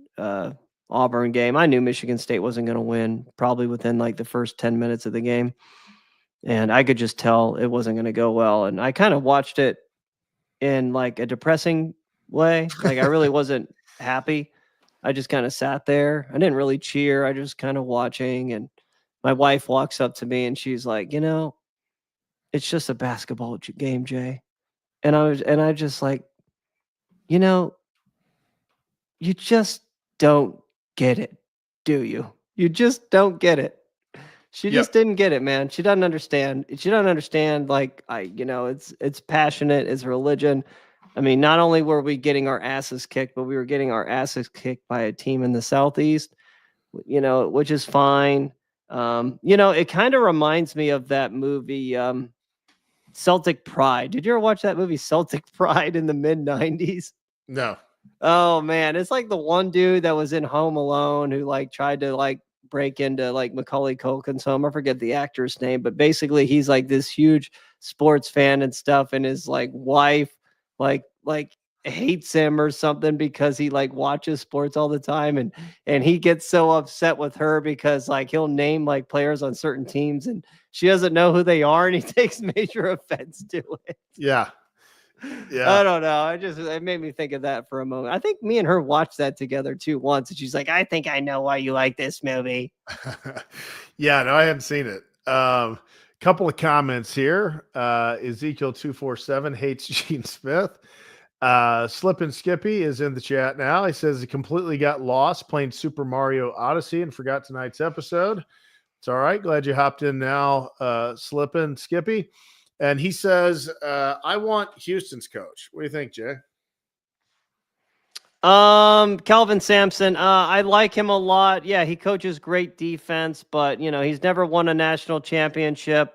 Auburn game. I knew Michigan State wasn't going to win probably within like the first 10 minutes of the game. And I could just tell it wasn't going to go well. And I kind of watched it in like a depressing way. Like I really wasn't happy. I just kind of sat there. I didn't really cheer. I just kind of watching. And my wife walks up to me and she's like, it's just a basketball game, Jay. And I just like, you just don't get it, do you? You just don't get it. She just didn't get it, man. She doesn't understand. She doesn't understand. Like it's passionate. It's religion. I mean, not only were we getting our asses kicked, but we were getting our asses kicked by a team in the Southeast, which is fine. It kind of reminds me of that movie, Celtic Pride. Did you ever watch that movie, Celtic Pride, in the mid-90s? No. Oh man, it's like the one dude that was in Home Alone who like tried to like break into like Macaulay Culkin's home. I forget the actor's name, but basically he's like this huge sports fan and stuff, and his like wife like hates him or something because he like watches sports all the time, and he gets so upset with her because like he'll name like players on certain teams and she doesn't know who they are, and he takes major offense to it. Yeah. I don't know. It made me think of that for a moment. I think me and her watched that together too once, and she's like, I think I know why you like this movie. Yeah, no, I haven't seen it. Couple of comments here. Ezekiel 247 hates Gene Smith. Slippin' Skippy is in the chat now. He says he completely got lost playing Super Mario Odyssey and forgot tonight's episode. It's all right. Glad you hopped in now, Slippin' Skippy. And he says, I want Houston's coach. What do you think, Jay? Kelvin Sampson. I like him a lot. Yeah, he coaches great defense, but he's never won a national championship.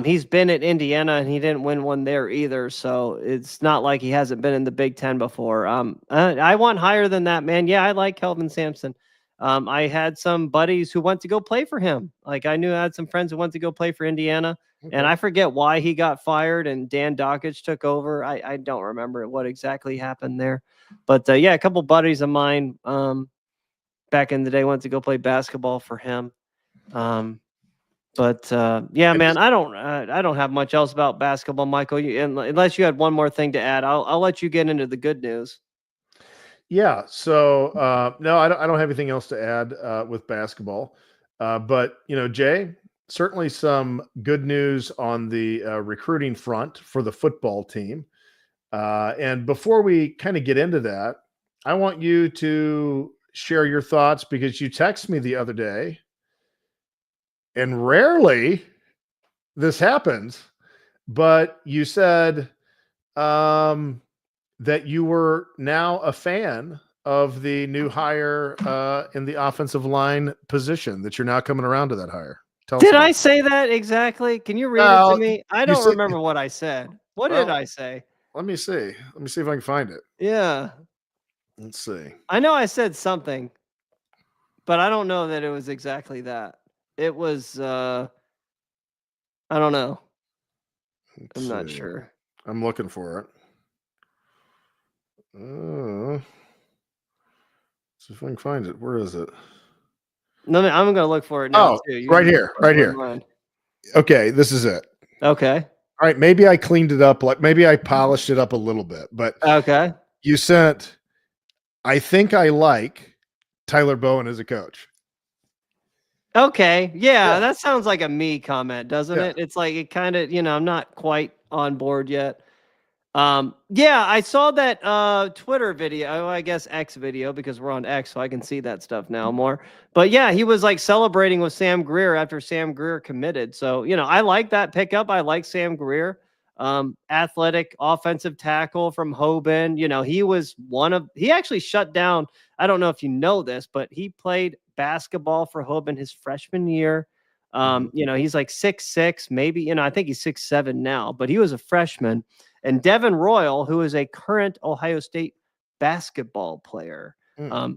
He's been at Indiana and he didn't win one there either. So it's not like he hasn't been in the Big Ten before. I want higher than that, man. Yeah, I like Kelvin Sampson. I had some buddies who went to go play for him. Like I had some friends who went to go play for Indiana. Okay. And I forget why he got fired and Dan Dockage took over. I don't remember what exactly happened there. But a couple buddies of mine back in the day went to go play basketball for him. Man, I don't have much else about basketball, Michael. Unless you had one more thing to add, I'll let you get into the good news. Yeah. So no, I don't have anything else to add with basketball. But Jay, certainly some good news on the recruiting front for the football team. And before we kind of get into that, I want you to share your thoughts because you texted me the other day, and rarely this happens, but you said that you were now a fan of the new hire in the offensive line position, that you're now coming around to that hire. Did I say that exactly? Can you read it to me? I don't remember what I said. What did I say? Let me see. Let me see if I can find it. Yeah. Let's see. I know I said something, but I don't know that it was exactly that. It was I don't know. I'm not sure. I'm looking for it. See if I can find it. Where is it? No, I'm gonna look for it now too. Right here, right here. Okay, this is it. Okay. All right, maybe I cleaned it up. Like maybe I polished it up a little bit, but okay. You sent. I think I like Tyler Bowen as a coach. Okay, yeah, that sounds like a me comment, doesn't it? It's like it kind of, I'm not quite on board yet. Yeah, I saw that Twitter video, I guess X video, because we're on X, so I can see that stuff now more. But yeah, he was like celebrating with Sam Greer after Sam Greer committed. So, I like that pickup. I like Sam Greer. Athletic offensive tackle from Hoban. He actually shut down. I don't know if you know this, but he played basketball for Hoban his freshman year. He's like 6'6", maybe, I think he's 6'7" now, but he was a freshman. And Devin Royal, who is a current Ohio State basketball player,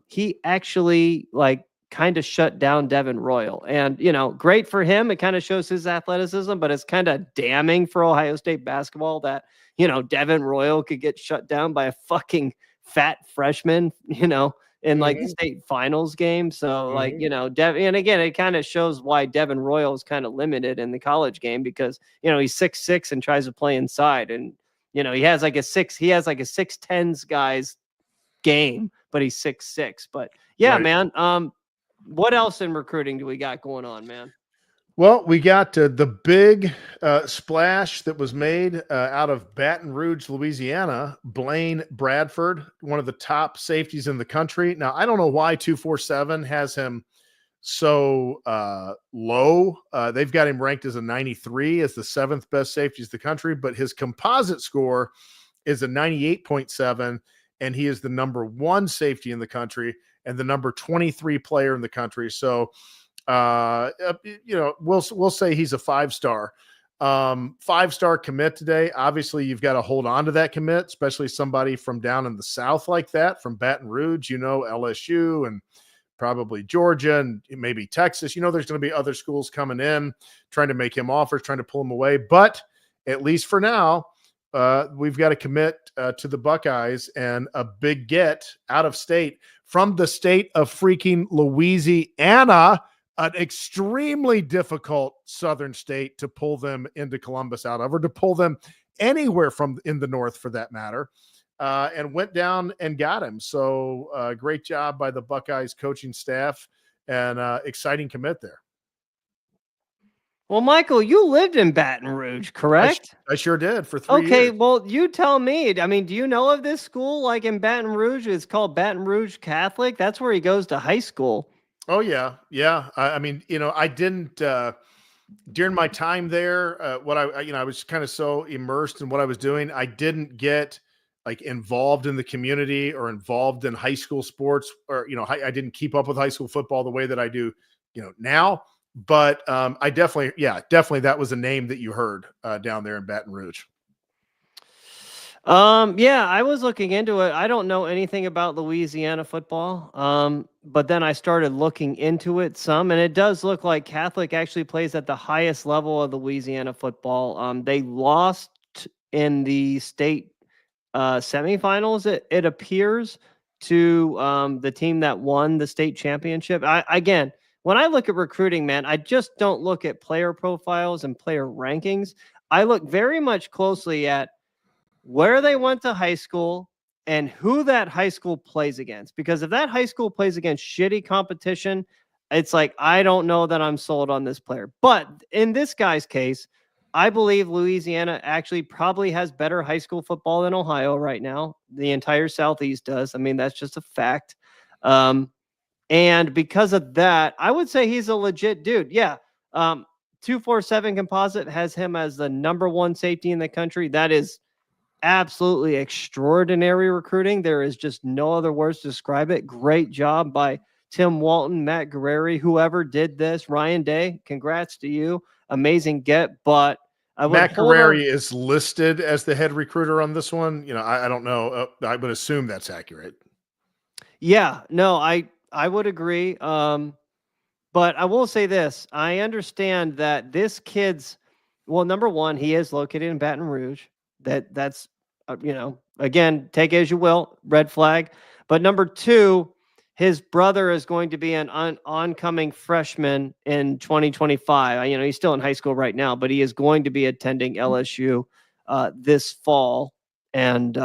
he actually kind of shut down Devin Royal. And, great for him. It kind of shows his athleticism, but it's kind of damning for Ohio State basketball that, Devin Royal could get shut down by a fucking fat freshman, in like the state finals game. So and again, it kind of shows why Devin Royal is kind of limited in the college game because, he's 6'6" and tries to play inside. And, he has like a 6'10" guy's game, but he's 6'6". But yeah, man. What else in recruiting do we got going on, man? Well, we got the big splash that was made out of Baton Rouge, Louisiana. Blaine Bradford, one of the top safeties in the country. Now, I don't know why 247 has him so low. They've got him ranked as a 93, as the 7th best safety in the country, but his composite score is a 98.7, and he is the number 1 safety in the country and the number 23 player in the country. So, we'll say he's a 5-star. 5-star commit today. Obviously, you've got to hold on to that commit, especially somebody from down in the South like that, from Baton Rouge, LSU and probably Georgia and maybe Texas. There's going to be other schools coming in, trying to make him offers, trying to pull him away. But at least for now, we've got to commit to the Buckeyes, and a big get out of state from the state of freaking Louisiana, an extremely difficult southern state to pull them into Columbus out of, or to pull them anywhere from in the north for that matter. And went down and got him. So great job by the Buckeyes coaching staff, and exciting commit there. Well, Michael, you lived in Baton Rouge, correct? I sure did for 3 years. Okay, well, you tell me. I mean, do you know of this school like in Baton Rouge? It's called Baton Rouge Catholic. That's where he goes to high school. Oh, yeah. Yeah. I mean, I didn't during my time there, I was kind of so immersed in what I was doing. I didn't get involved in the community or involved in high school sports, or, I didn't keep up with high school football the way that I do, now. But I definitely that was a name that you heard down there in Baton Rouge. Yeah, I was looking into it. I don't know anything about Louisiana football. But then I started looking into it some, and it does look like Catholic actually plays at the highest level of Louisiana football. They lost in the state semifinals, it appears, to the team that won the state championship. Again, when I look at recruiting, man, I just don't look at player profiles and player rankings. I look very much closely at where they went to high school and who that high school plays against. Because if that high school plays against shitty competition, it's like, I don't know that I'm sold on this player. But in this guy's case, I believe Louisiana actually probably has better high school football than Ohio right now. The entire Southeast does. I mean, that's just a fact. And because of that, I would say he's a legit dude. Yeah. 247 Composite has him as the number 1 safety in the country. That is absolutely extraordinary recruiting. There is just no other words to describe it. Great job by Tim Walton, Matt Guerreri, whoever did this. Ryan Day, congrats to you. Amazing get. But Matt Guerreri is listed as the head recruiter on this one. I don't know. I would assume that's accurate. Yeah, no, I would agree. But I will say this. I understand that this kid's Well, number one, he is located in Baton Rouge. That's again, take it as you will, red flag. But number two, his brother is going to be an oncoming freshman in 2025. He's still in high school right now, but he is going to be attending LSU this fall. And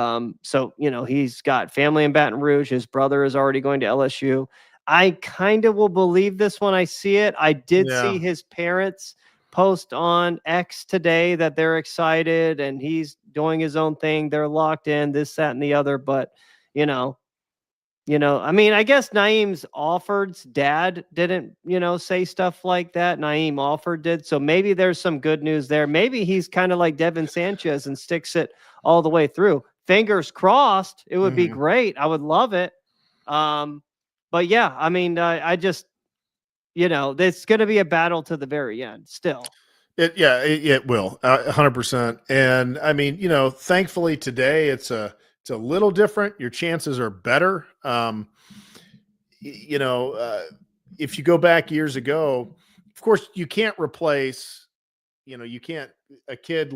so, he's got family in Baton Rouge. His brother is already going to LSU. I kind of will believe this when I see it. I did see his parents post on X today that they're excited and he's doing his own thing. They're locked in, this, that, and the other. But, I guess Naeem's Alford's dad didn't, say stuff like that. Naeem Alford did. So maybe there's some good news there. Maybe he's kind of like Devin Sanchez and sticks it all the way through. Fingers crossed. It would be great. I would love it. But yeah, I just, it's going to be a battle to the very end still. It will 100%. And thankfully today it's a little different. Your chances are better. If you go back years ago, of course you can't replace, a kid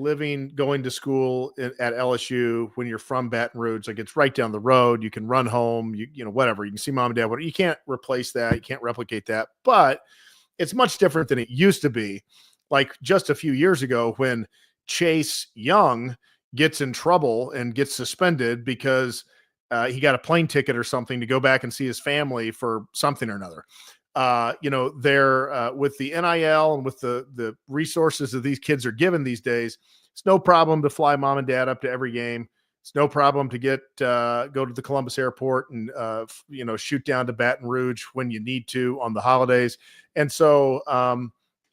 going to school at LSU when you're from Baton Rouge, like it's right down the road. You can run home, whatever. You can see mom and dad, whatever. You can't replace that. You can't replicate that, but it's much different than it used to be. Like just a few years ago when Chase Young gets in trouble and gets suspended because he got a plane ticket or something to go back and see his family for something or another. They're with the NIL and with the resources that these kids are given these days, it's no problem to fly mom and dad up to every game. It's no problem to go to the Columbus airport and, shoot down to Baton Rouge when you need to on the holidays. And so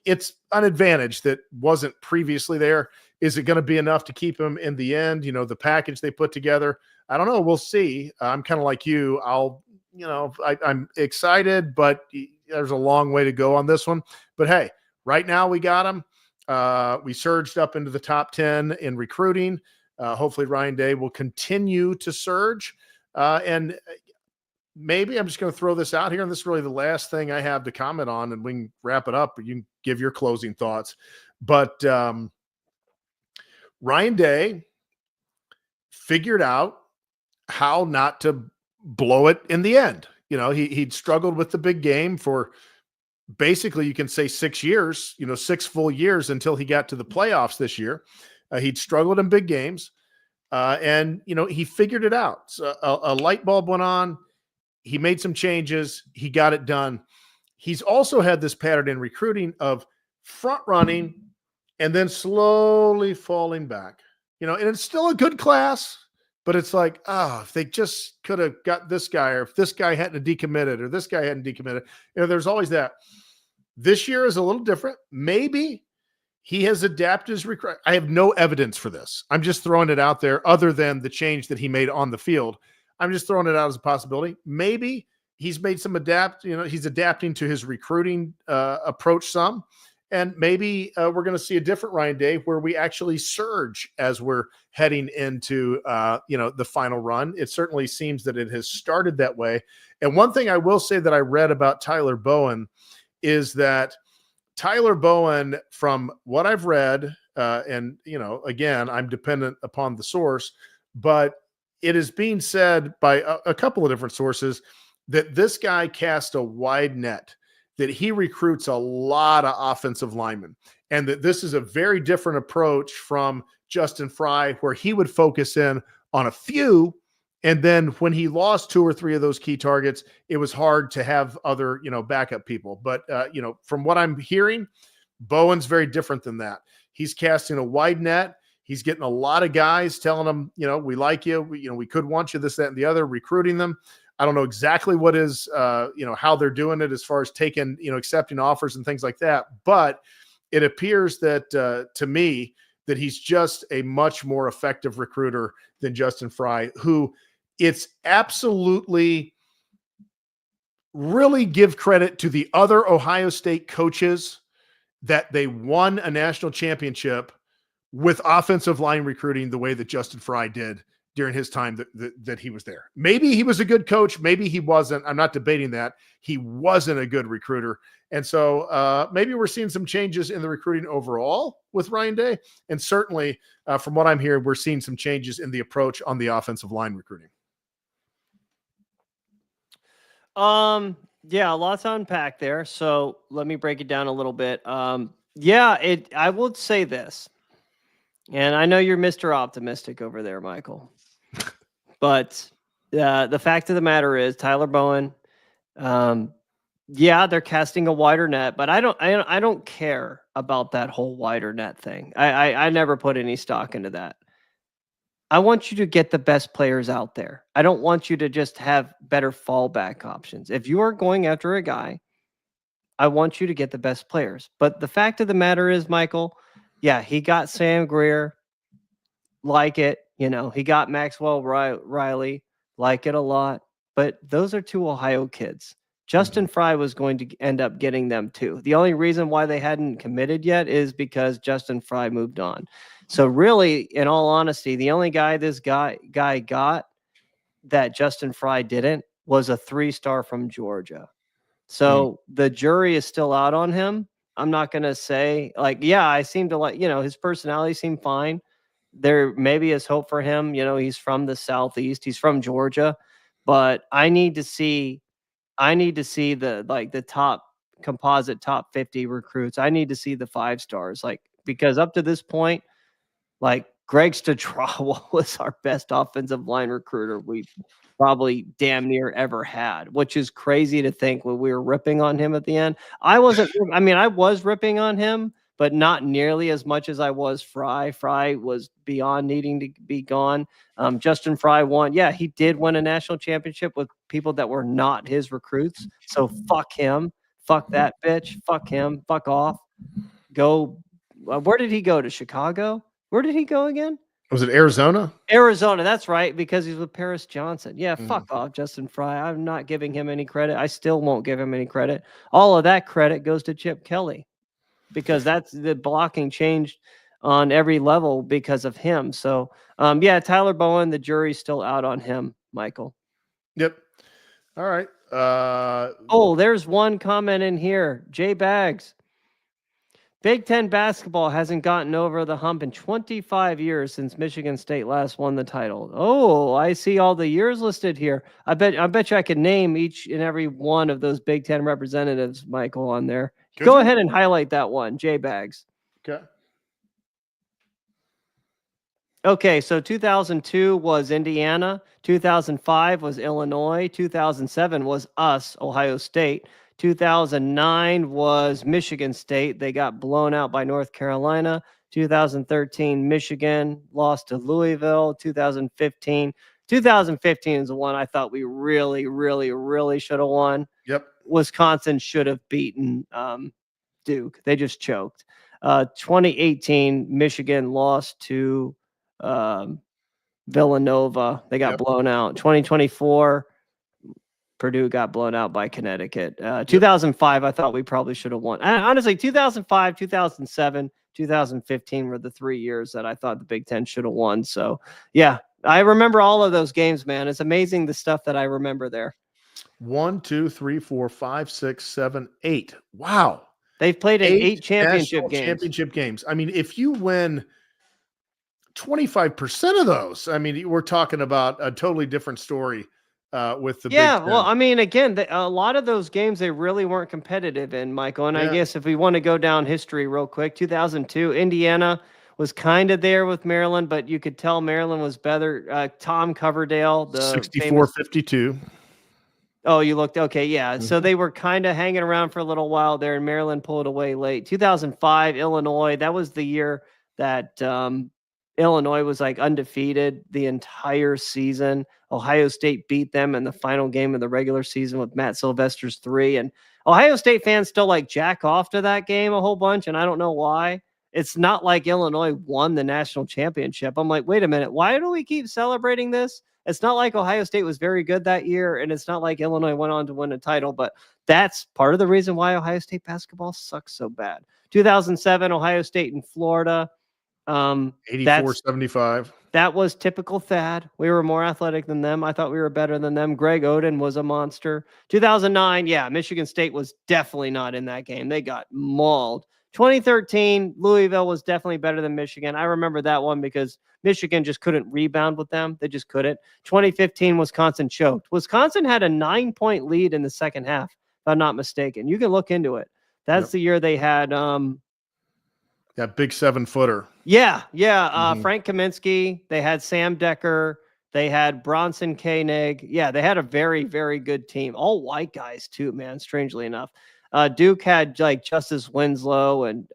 it's an advantage that wasn't previously there. Is it going to be enough to keep them in the end? The package they put together, I don't know. We'll see. I'm kind of like you. I'm excited, but there's a long way to go on this one. But hey, right now we got them. We surged up into the top 10 in recruiting. Hopefully Ryan Day will continue to surge. And maybe I'm just going to throw this out here. And this is really the last thing I have to comment on, and we can wrap it up, but you can give your closing thoughts. But Ryan Day figured out how not to blow it in the end. He'd struggled with the big game for basically, you can say 6 years, 6 full years until he got to the playoffs this year. He'd struggled in big games. And he figured it out. So a light bulb went on. He made some changes. He got it done. He's also had this pattern in recruiting of front running and then slowly falling back, and it's still a good class, but it's like, if they just could have got this guy, or if this guy hadn't decommitted, or this guy hadn't decommitted, there's always that. This year is a little different. Maybe he has adapted his recruit. I have no evidence for this. I'm just throwing it out there other than the change that he made on the field. I'm just throwing it out as a possibility. Maybe he's made some he's adapting to his recruiting approach some. And maybe we're going to see a different Ryan Day where we actually surge as we're heading into, the final run. It certainly seems that it has started that way. And one thing I will say that I read about Tyler Bowen is that Tyler Bowen, from what I've read, and, again, I'm dependent upon the source, but it is being said by a couple of different sources that this guy cast a wide net, that he recruits a lot of offensive linemen, and that this is a very different approach from Justin Fry, where he would focus in on a few. And then when he lost 2 or 3 of those key targets, it was hard to have other, backup people. But, from what I'm hearing, Bowen's very different than that. He's casting a wide net. He's getting a lot of guys telling them, we like you. We could want you, this, that, and the other, recruiting them. I don't know exactly what is, how they're doing it as far as taking, accepting offers and things like that. But it appears that to me that he's just a much more effective recruiter than Justin Fry, who it's absolutely really give credit to the other Ohio State coaches that they won a national championship with offensive line recruiting the way that Justin Fry did during his time that he was there. Maybe he was a good coach. Maybe he wasn't. I'm not debating that. He wasn't a good recruiter. And so maybe we're seeing some changes in the recruiting overall with Ryan Day. And certainly from what I'm hearing, we're seeing some changes in the approach on the offensive line recruiting. Yeah, a lot to unpack there. So let me break it down a little bit. Yeah, I would say this, and I know you're Mr. Optimistic over there, Michael, but the fact of the matter is Tyler Bowen, yeah, they're casting a wider net, but I don't care about that whole wider net thing. I never put any stock into that. I want you to get the best players out there. I don't want you to just have better fallback options. If you are going after a guy, I want you to get the best players. But the fact of the matter is, Michael, yeah, he got Sam Greer, like it. You know, he got Maxwell Riley, like it a lot. But those are two Ohio kids. Justin Fry was going to end up getting them too. The only reason why they hadn't committed yet is because Justin Fry moved on. So really, in all honesty, the only guy this guy got that Justin Fry didn't was a 3-star from Georgia. So the jury is still out on him. I'm not going to say like, yeah, I seem to like, his personality seemed fine. There maybe is hope for him. He's from the Southeast. He's from Georgia, but I need to see the top composite top 50 recruits. I need to see the 5-stars, because up to this point, Greg Stadrawa was our best offensive line recruiter we probably damn near ever had, which is crazy to think when we were ripping on him at the end. I was ripping on him, but not nearly as much as I was Fry. Fry was beyond needing to be gone. Justin Fry won. Yeah, he did win a national championship with people that were not his recruits. So fuck him. Fuck that bitch. Fuck him. Fuck off. Go. Where did he go? To Chicago? Where did he go again? Was it Arizona? Arizona, that's right, because he's with Paris Johnson. Yeah, fuck off, Justin Fry. I'm not giving him any credit. I still won't give him any credit. All of that credit goes to Chip Kelly because that's the blocking changed on every level because of him. So, yeah, Tyler Bowen, the jury's still out on him, Michael. Yep. All right. There's one comment in here. Jay Bags. Big Ten basketball hasn't gotten over the hump in 25 years since Michigan State last won the title. Oh, I see all the years listed here. I bet you I could name each and every one of those Big Ten representatives, Michael, on there. Go ahead and highlight that one, J Bags. Okay, so 2002 was Indiana, 2005 was Illinois, 2007 was us, Ohio State. 2009 was Michigan State. They got blown out by North Carolina. 2013, Michigan lost to Louisville. 2015 is the one I thought we really, really, really should have won. Yep. Wisconsin should have beaten Duke. They just choked. 2018, Michigan lost to Villanova. They got blown out. 2024, Purdue got blown out by Connecticut. 2005, I thought we probably should have won. Honestly, 2005, 2007, 2015 were the 3 years that I thought the Big Ten should have won. So, yeah, I remember all of those games, man. It's amazing the stuff that I remember there. 1, 2, 3, 4, 5, 6, 7, 8. Wow. They've played in 8 championship games. I mean, if you win 25% of those, I mean, we're talking about a totally different story. With the Big Ten. Well, I mean, again, a lot of those games they really weren't competitive in, Michael. And I guess if we want to go down history real quick, 2002, Indiana was kind of there with Maryland, but you could tell Maryland was better. Tom Coverdale, the 64-52. Oh, you looked okay, yeah. So they were kind of hanging around for a little while there, and Maryland pulled away late. 2005, Illinois. That was the year that Illinois was undefeated the entire season. Ohio State beat them in the final game of the regular season with Matt Sylvester's 3. And Ohio State fans still jack off to that game a whole bunch. And I don't know why. It's not like Illinois won the national championship. I'm like, wait a minute. Why do we keep celebrating this? It's not like Ohio State was very good that year. And it's not like Illinois went on to win a title. But that's part of the reason why Ohio State basketball sucks so bad. 2007, Ohio State and Florida. 84-75. That was typical Thad. We were more athletic than them. I thought we were better than them. Greg Oden was a monster. 2009, yeah, Michigan State was definitely not in that game. They got mauled. 2013, Louisville was definitely better than Michigan. I remember that one because Michigan just couldn't rebound with them. They just couldn't. 2015, Wisconsin choked. Wisconsin had a 9-point lead in the second half, if I'm not mistaken. You can look into it. That's the year they had that big 7-footer. Yeah. Frank Kaminsky. They had Sam Decker. They had Bronson Koenig. Yeah, they had a very, very good team. All white guys too, man. Strangely enough, Duke had like Justice Winslow and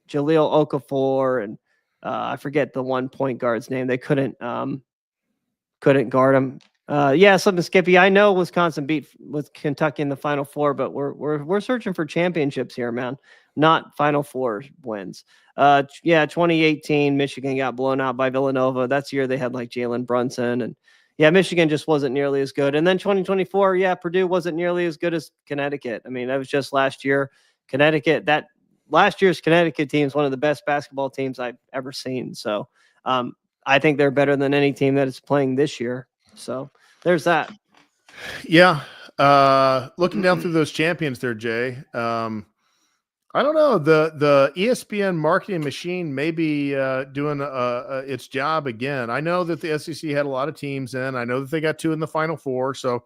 Jaleel Okafor, and I forget the one point guard's name. They couldn't guard him. Something Skippy. I know Wisconsin beat with Kentucky in the Final Four, but we're searching for championships here, man. Not Final Four wins. 2018, Michigan got blown out by Villanova. That's the year they had like Jalen Brunson, and Michigan just wasn't nearly as good. And then 2024, Purdue wasn't nearly as good as Connecticut. I mean, that was just last year. Connecticut, that last year's Connecticut team is one of the best basketball teams I've ever seen. So I think they're better than any team that is playing this year. So there's that. Yeah. Looking down through those champions there, Jay. I don't know. The ESPN marketing machine may be doing its job again. I know that the SEC had a lot of teams in. I know that they got 2 in the Final Four. So,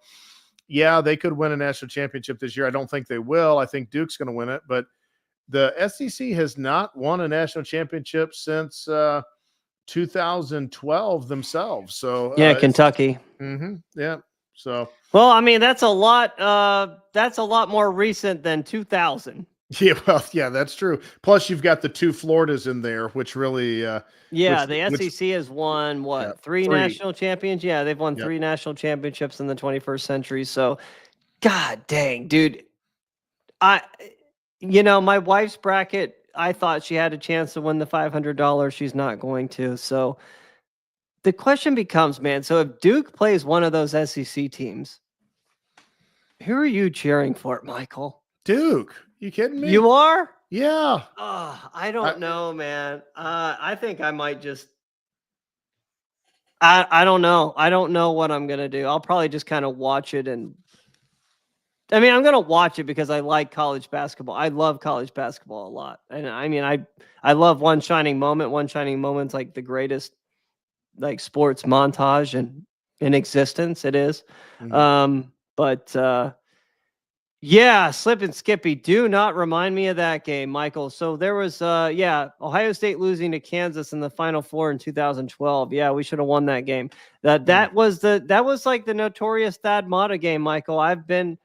they could win a national championship this year. I don't think they will. I think Duke's going to win it. But the SEC has not won a national championship since 2012 themselves. So Kentucky. Yeah. So well, I mean that's a lot. That's a lot more recent than 2000. Yeah, well, that's true. Plus, you've got the 2 Floridas in there, which really, the SEC has won three national champions. Yeah, they've won 3 national championships in the 21st century. So, god dang, dude, my wife's bracket. I thought she had a chance to win the $500. She's not going to. So, the question becomes, man. So, if Duke plays one of those SEC teams, who are you cheering for, Michael? Duke. You kidding me? You are? Yeah. I don't know, man. I think I might just. I don't know. I don't know what I'm gonna do. I'll probably just kind of watch it, and I mean, I'm gonna watch it because I like college basketball. I love college basketball a lot, and I mean, I love One Shining Moment. One Shining Moment's like the greatest, like sports montage in existence. It is, Slip and Skippy, do not remind me of that game, Michael. So there was, Ohio State losing to Kansas in the Final Four in 2012. Yeah, we should have won that game. That was like the notorious Thad Matta game, Michael. I've been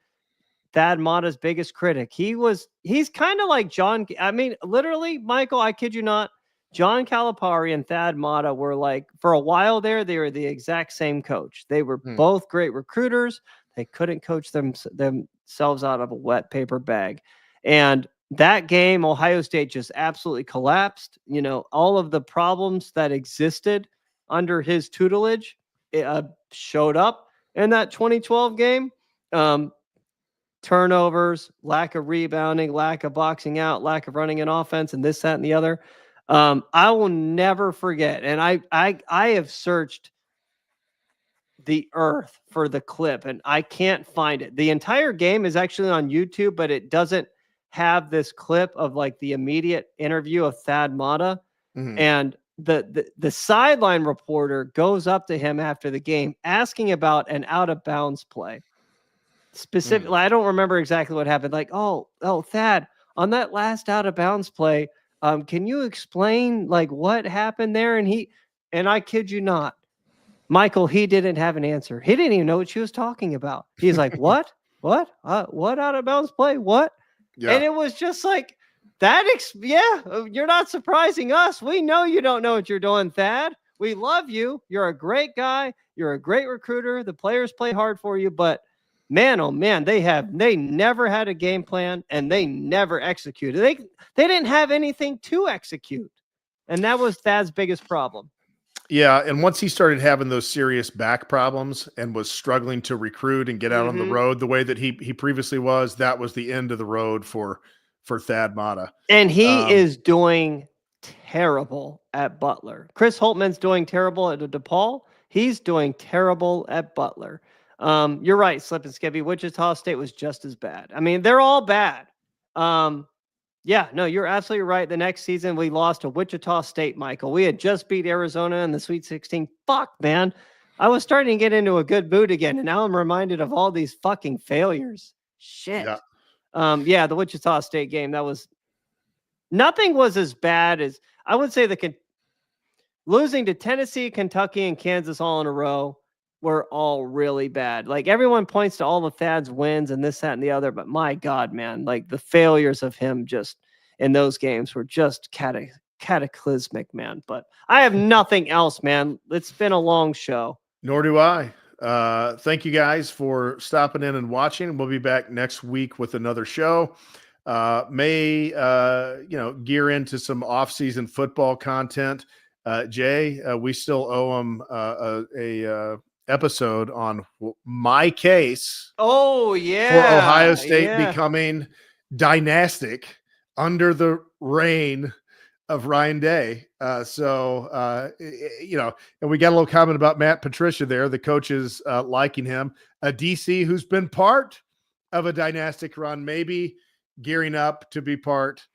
Thad Matta's biggest critic. He's kind of like John. I mean, literally, Michael, I kid you not. John Calipari and Thad Matta were like, for a while there, they were the exact same coach. They were both great recruiters. They couldn't coach themselves out of a wet paper bag. And that game, Ohio State just absolutely collapsed. All of the problems that existed under his tutelage showed up in that 2012 game. Turnovers, lack of rebounding, lack of boxing out, lack of running an offense, and this, that, and the other. I will never forget. And I have searched the earth for the clip, and I can't find it. The entire game is actually on YouTube, but it doesn't have this clip of like the immediate interview of Thad Matta. And the sideline reporter goes up to him after the game asking about an out of bounds play. Specifically, I don't remember exactly what happened. Like, oh, Thad, on that last out of bounds play, can you explain like what happened there? And I kid you not, Michael, he didn't have an answer. He didn't even know what she was talking about. He's like, what? What out of bounds play? What? Yeah. And it was just like that. You're not surprising us. We know you don't know what you're doing, Thad. We love you. You're a great guy. You're a great recruiter. The players play hard for you, but man, oh man, they never had a game plan and they never executed. They didn't have anything to execute. And that was Thad's biggest problem. Yeah, and once he started having those serious back problems and was struggling to recruit and get out on the road the way that he previously was, that was the end of the road for Thad Matta. And he is doing terrible at Butler. Chris Holtman's doing terrible at DePaul. He's doing terrible at Butler. You're right, Slip and Skippy. Wichita State was just as bad. I mean, they're all bad. Yeah, no, you're absolutely right. The next season, we lost to Wichita State, Michael. We had just beat Arizona in the Sweet 16. Fuck, man. I was starting to get into a good mood again, and now I'm reminded of all these fucking failures. Shit. Yeah, the Wichita State game, nothing was as bad as, I would say, losing to Tennessee, Kentucky, and Kansas all in a row were all really bad. Like, everyone points to all the Thad's wins and this, that, and the other, but my God, man, like the failures of him just in those games were just cataclysmic, man. But I have nothing else, man. It's been a long show. Nor do I. Thank you guys for stopping in and watching. We'll be back next week with another show. Gear into some off-season football content. Jay, we still owe him a episode on my case. Oh yeah, for Ohio State becoming dynastic under the reign of Ryan Day. And we got a little comment about Matt Patricia there. The coaches liking him. A DC who's been part of a dynastic run, maybe gearing up to be part.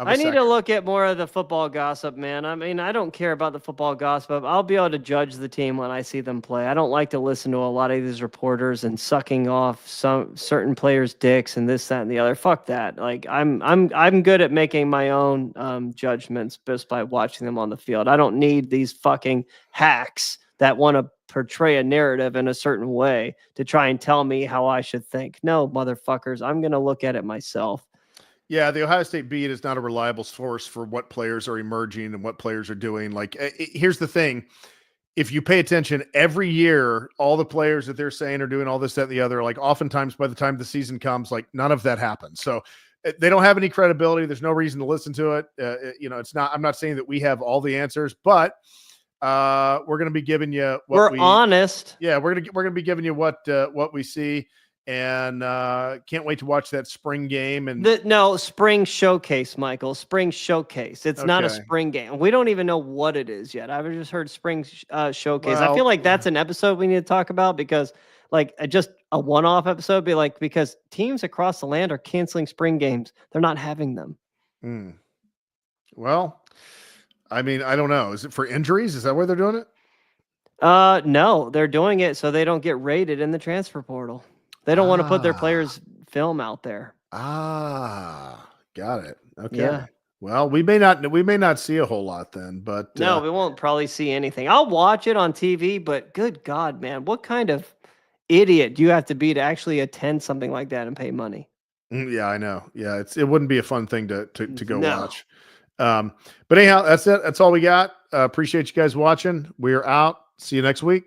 I need to look at more of the football gossip, man. I mean, I don't care about the football gossip. I'll be able to judge the team when I see them play. I don't like to listen to a lot of these reporters and sucking off some certain players' dicks and this, that, and the other. Fuck that. Like, I'm good at making my own judgments just by watching them on the field. I don't need these fucking hacks that want to portray a narrative in a certain way to try and tell me how I should think. No, motherfuckers, I'm going to look at it myself. Yeah, the Ohio State beat is not a reliable source for what players are emerging and what players are doing. Like, here's the thing. If you pay attention every year, all the players that they're saying are doing all this, that, and the other, like oftentimes by the time the season comes, like none of that happens. So they don't have any credibility. There's no reason to listen to it. It's not, I'm not saying that we have all the answers, but we're going to be giving you what we're honest. Yeah, we're going to be giving you what we see. And can't wait to watch that spring game. And spring showcase, Michael. Spring showcase. It's not a spring game. We don't even know what it is yet. I've just heard spring showcase. Well, I feel like that's an episode we need to talk about because, like, just a one-off episode. Be like, because teams across the land are canceling spring games. They're not having them. Well, I mean, I don't know. Is it for injuries? Is that why they're doing it? No, they're doing it so they don't get rated in the transfer portal. They don't want to put their players' film out there. Got it. Okay. Yeah. Well, we may not see a whole lot then, but no, we won't probably see anything. I'll watch it on TV, but good God, man, what kind of idiot do you have to be to actually attend something like that and pay money? Yeah, I know. Yeah, it wouldn't be a fun thing to go watch. But anyhow, that's it. That's all we got. Appreciate you guys watching. We're out. See you next week.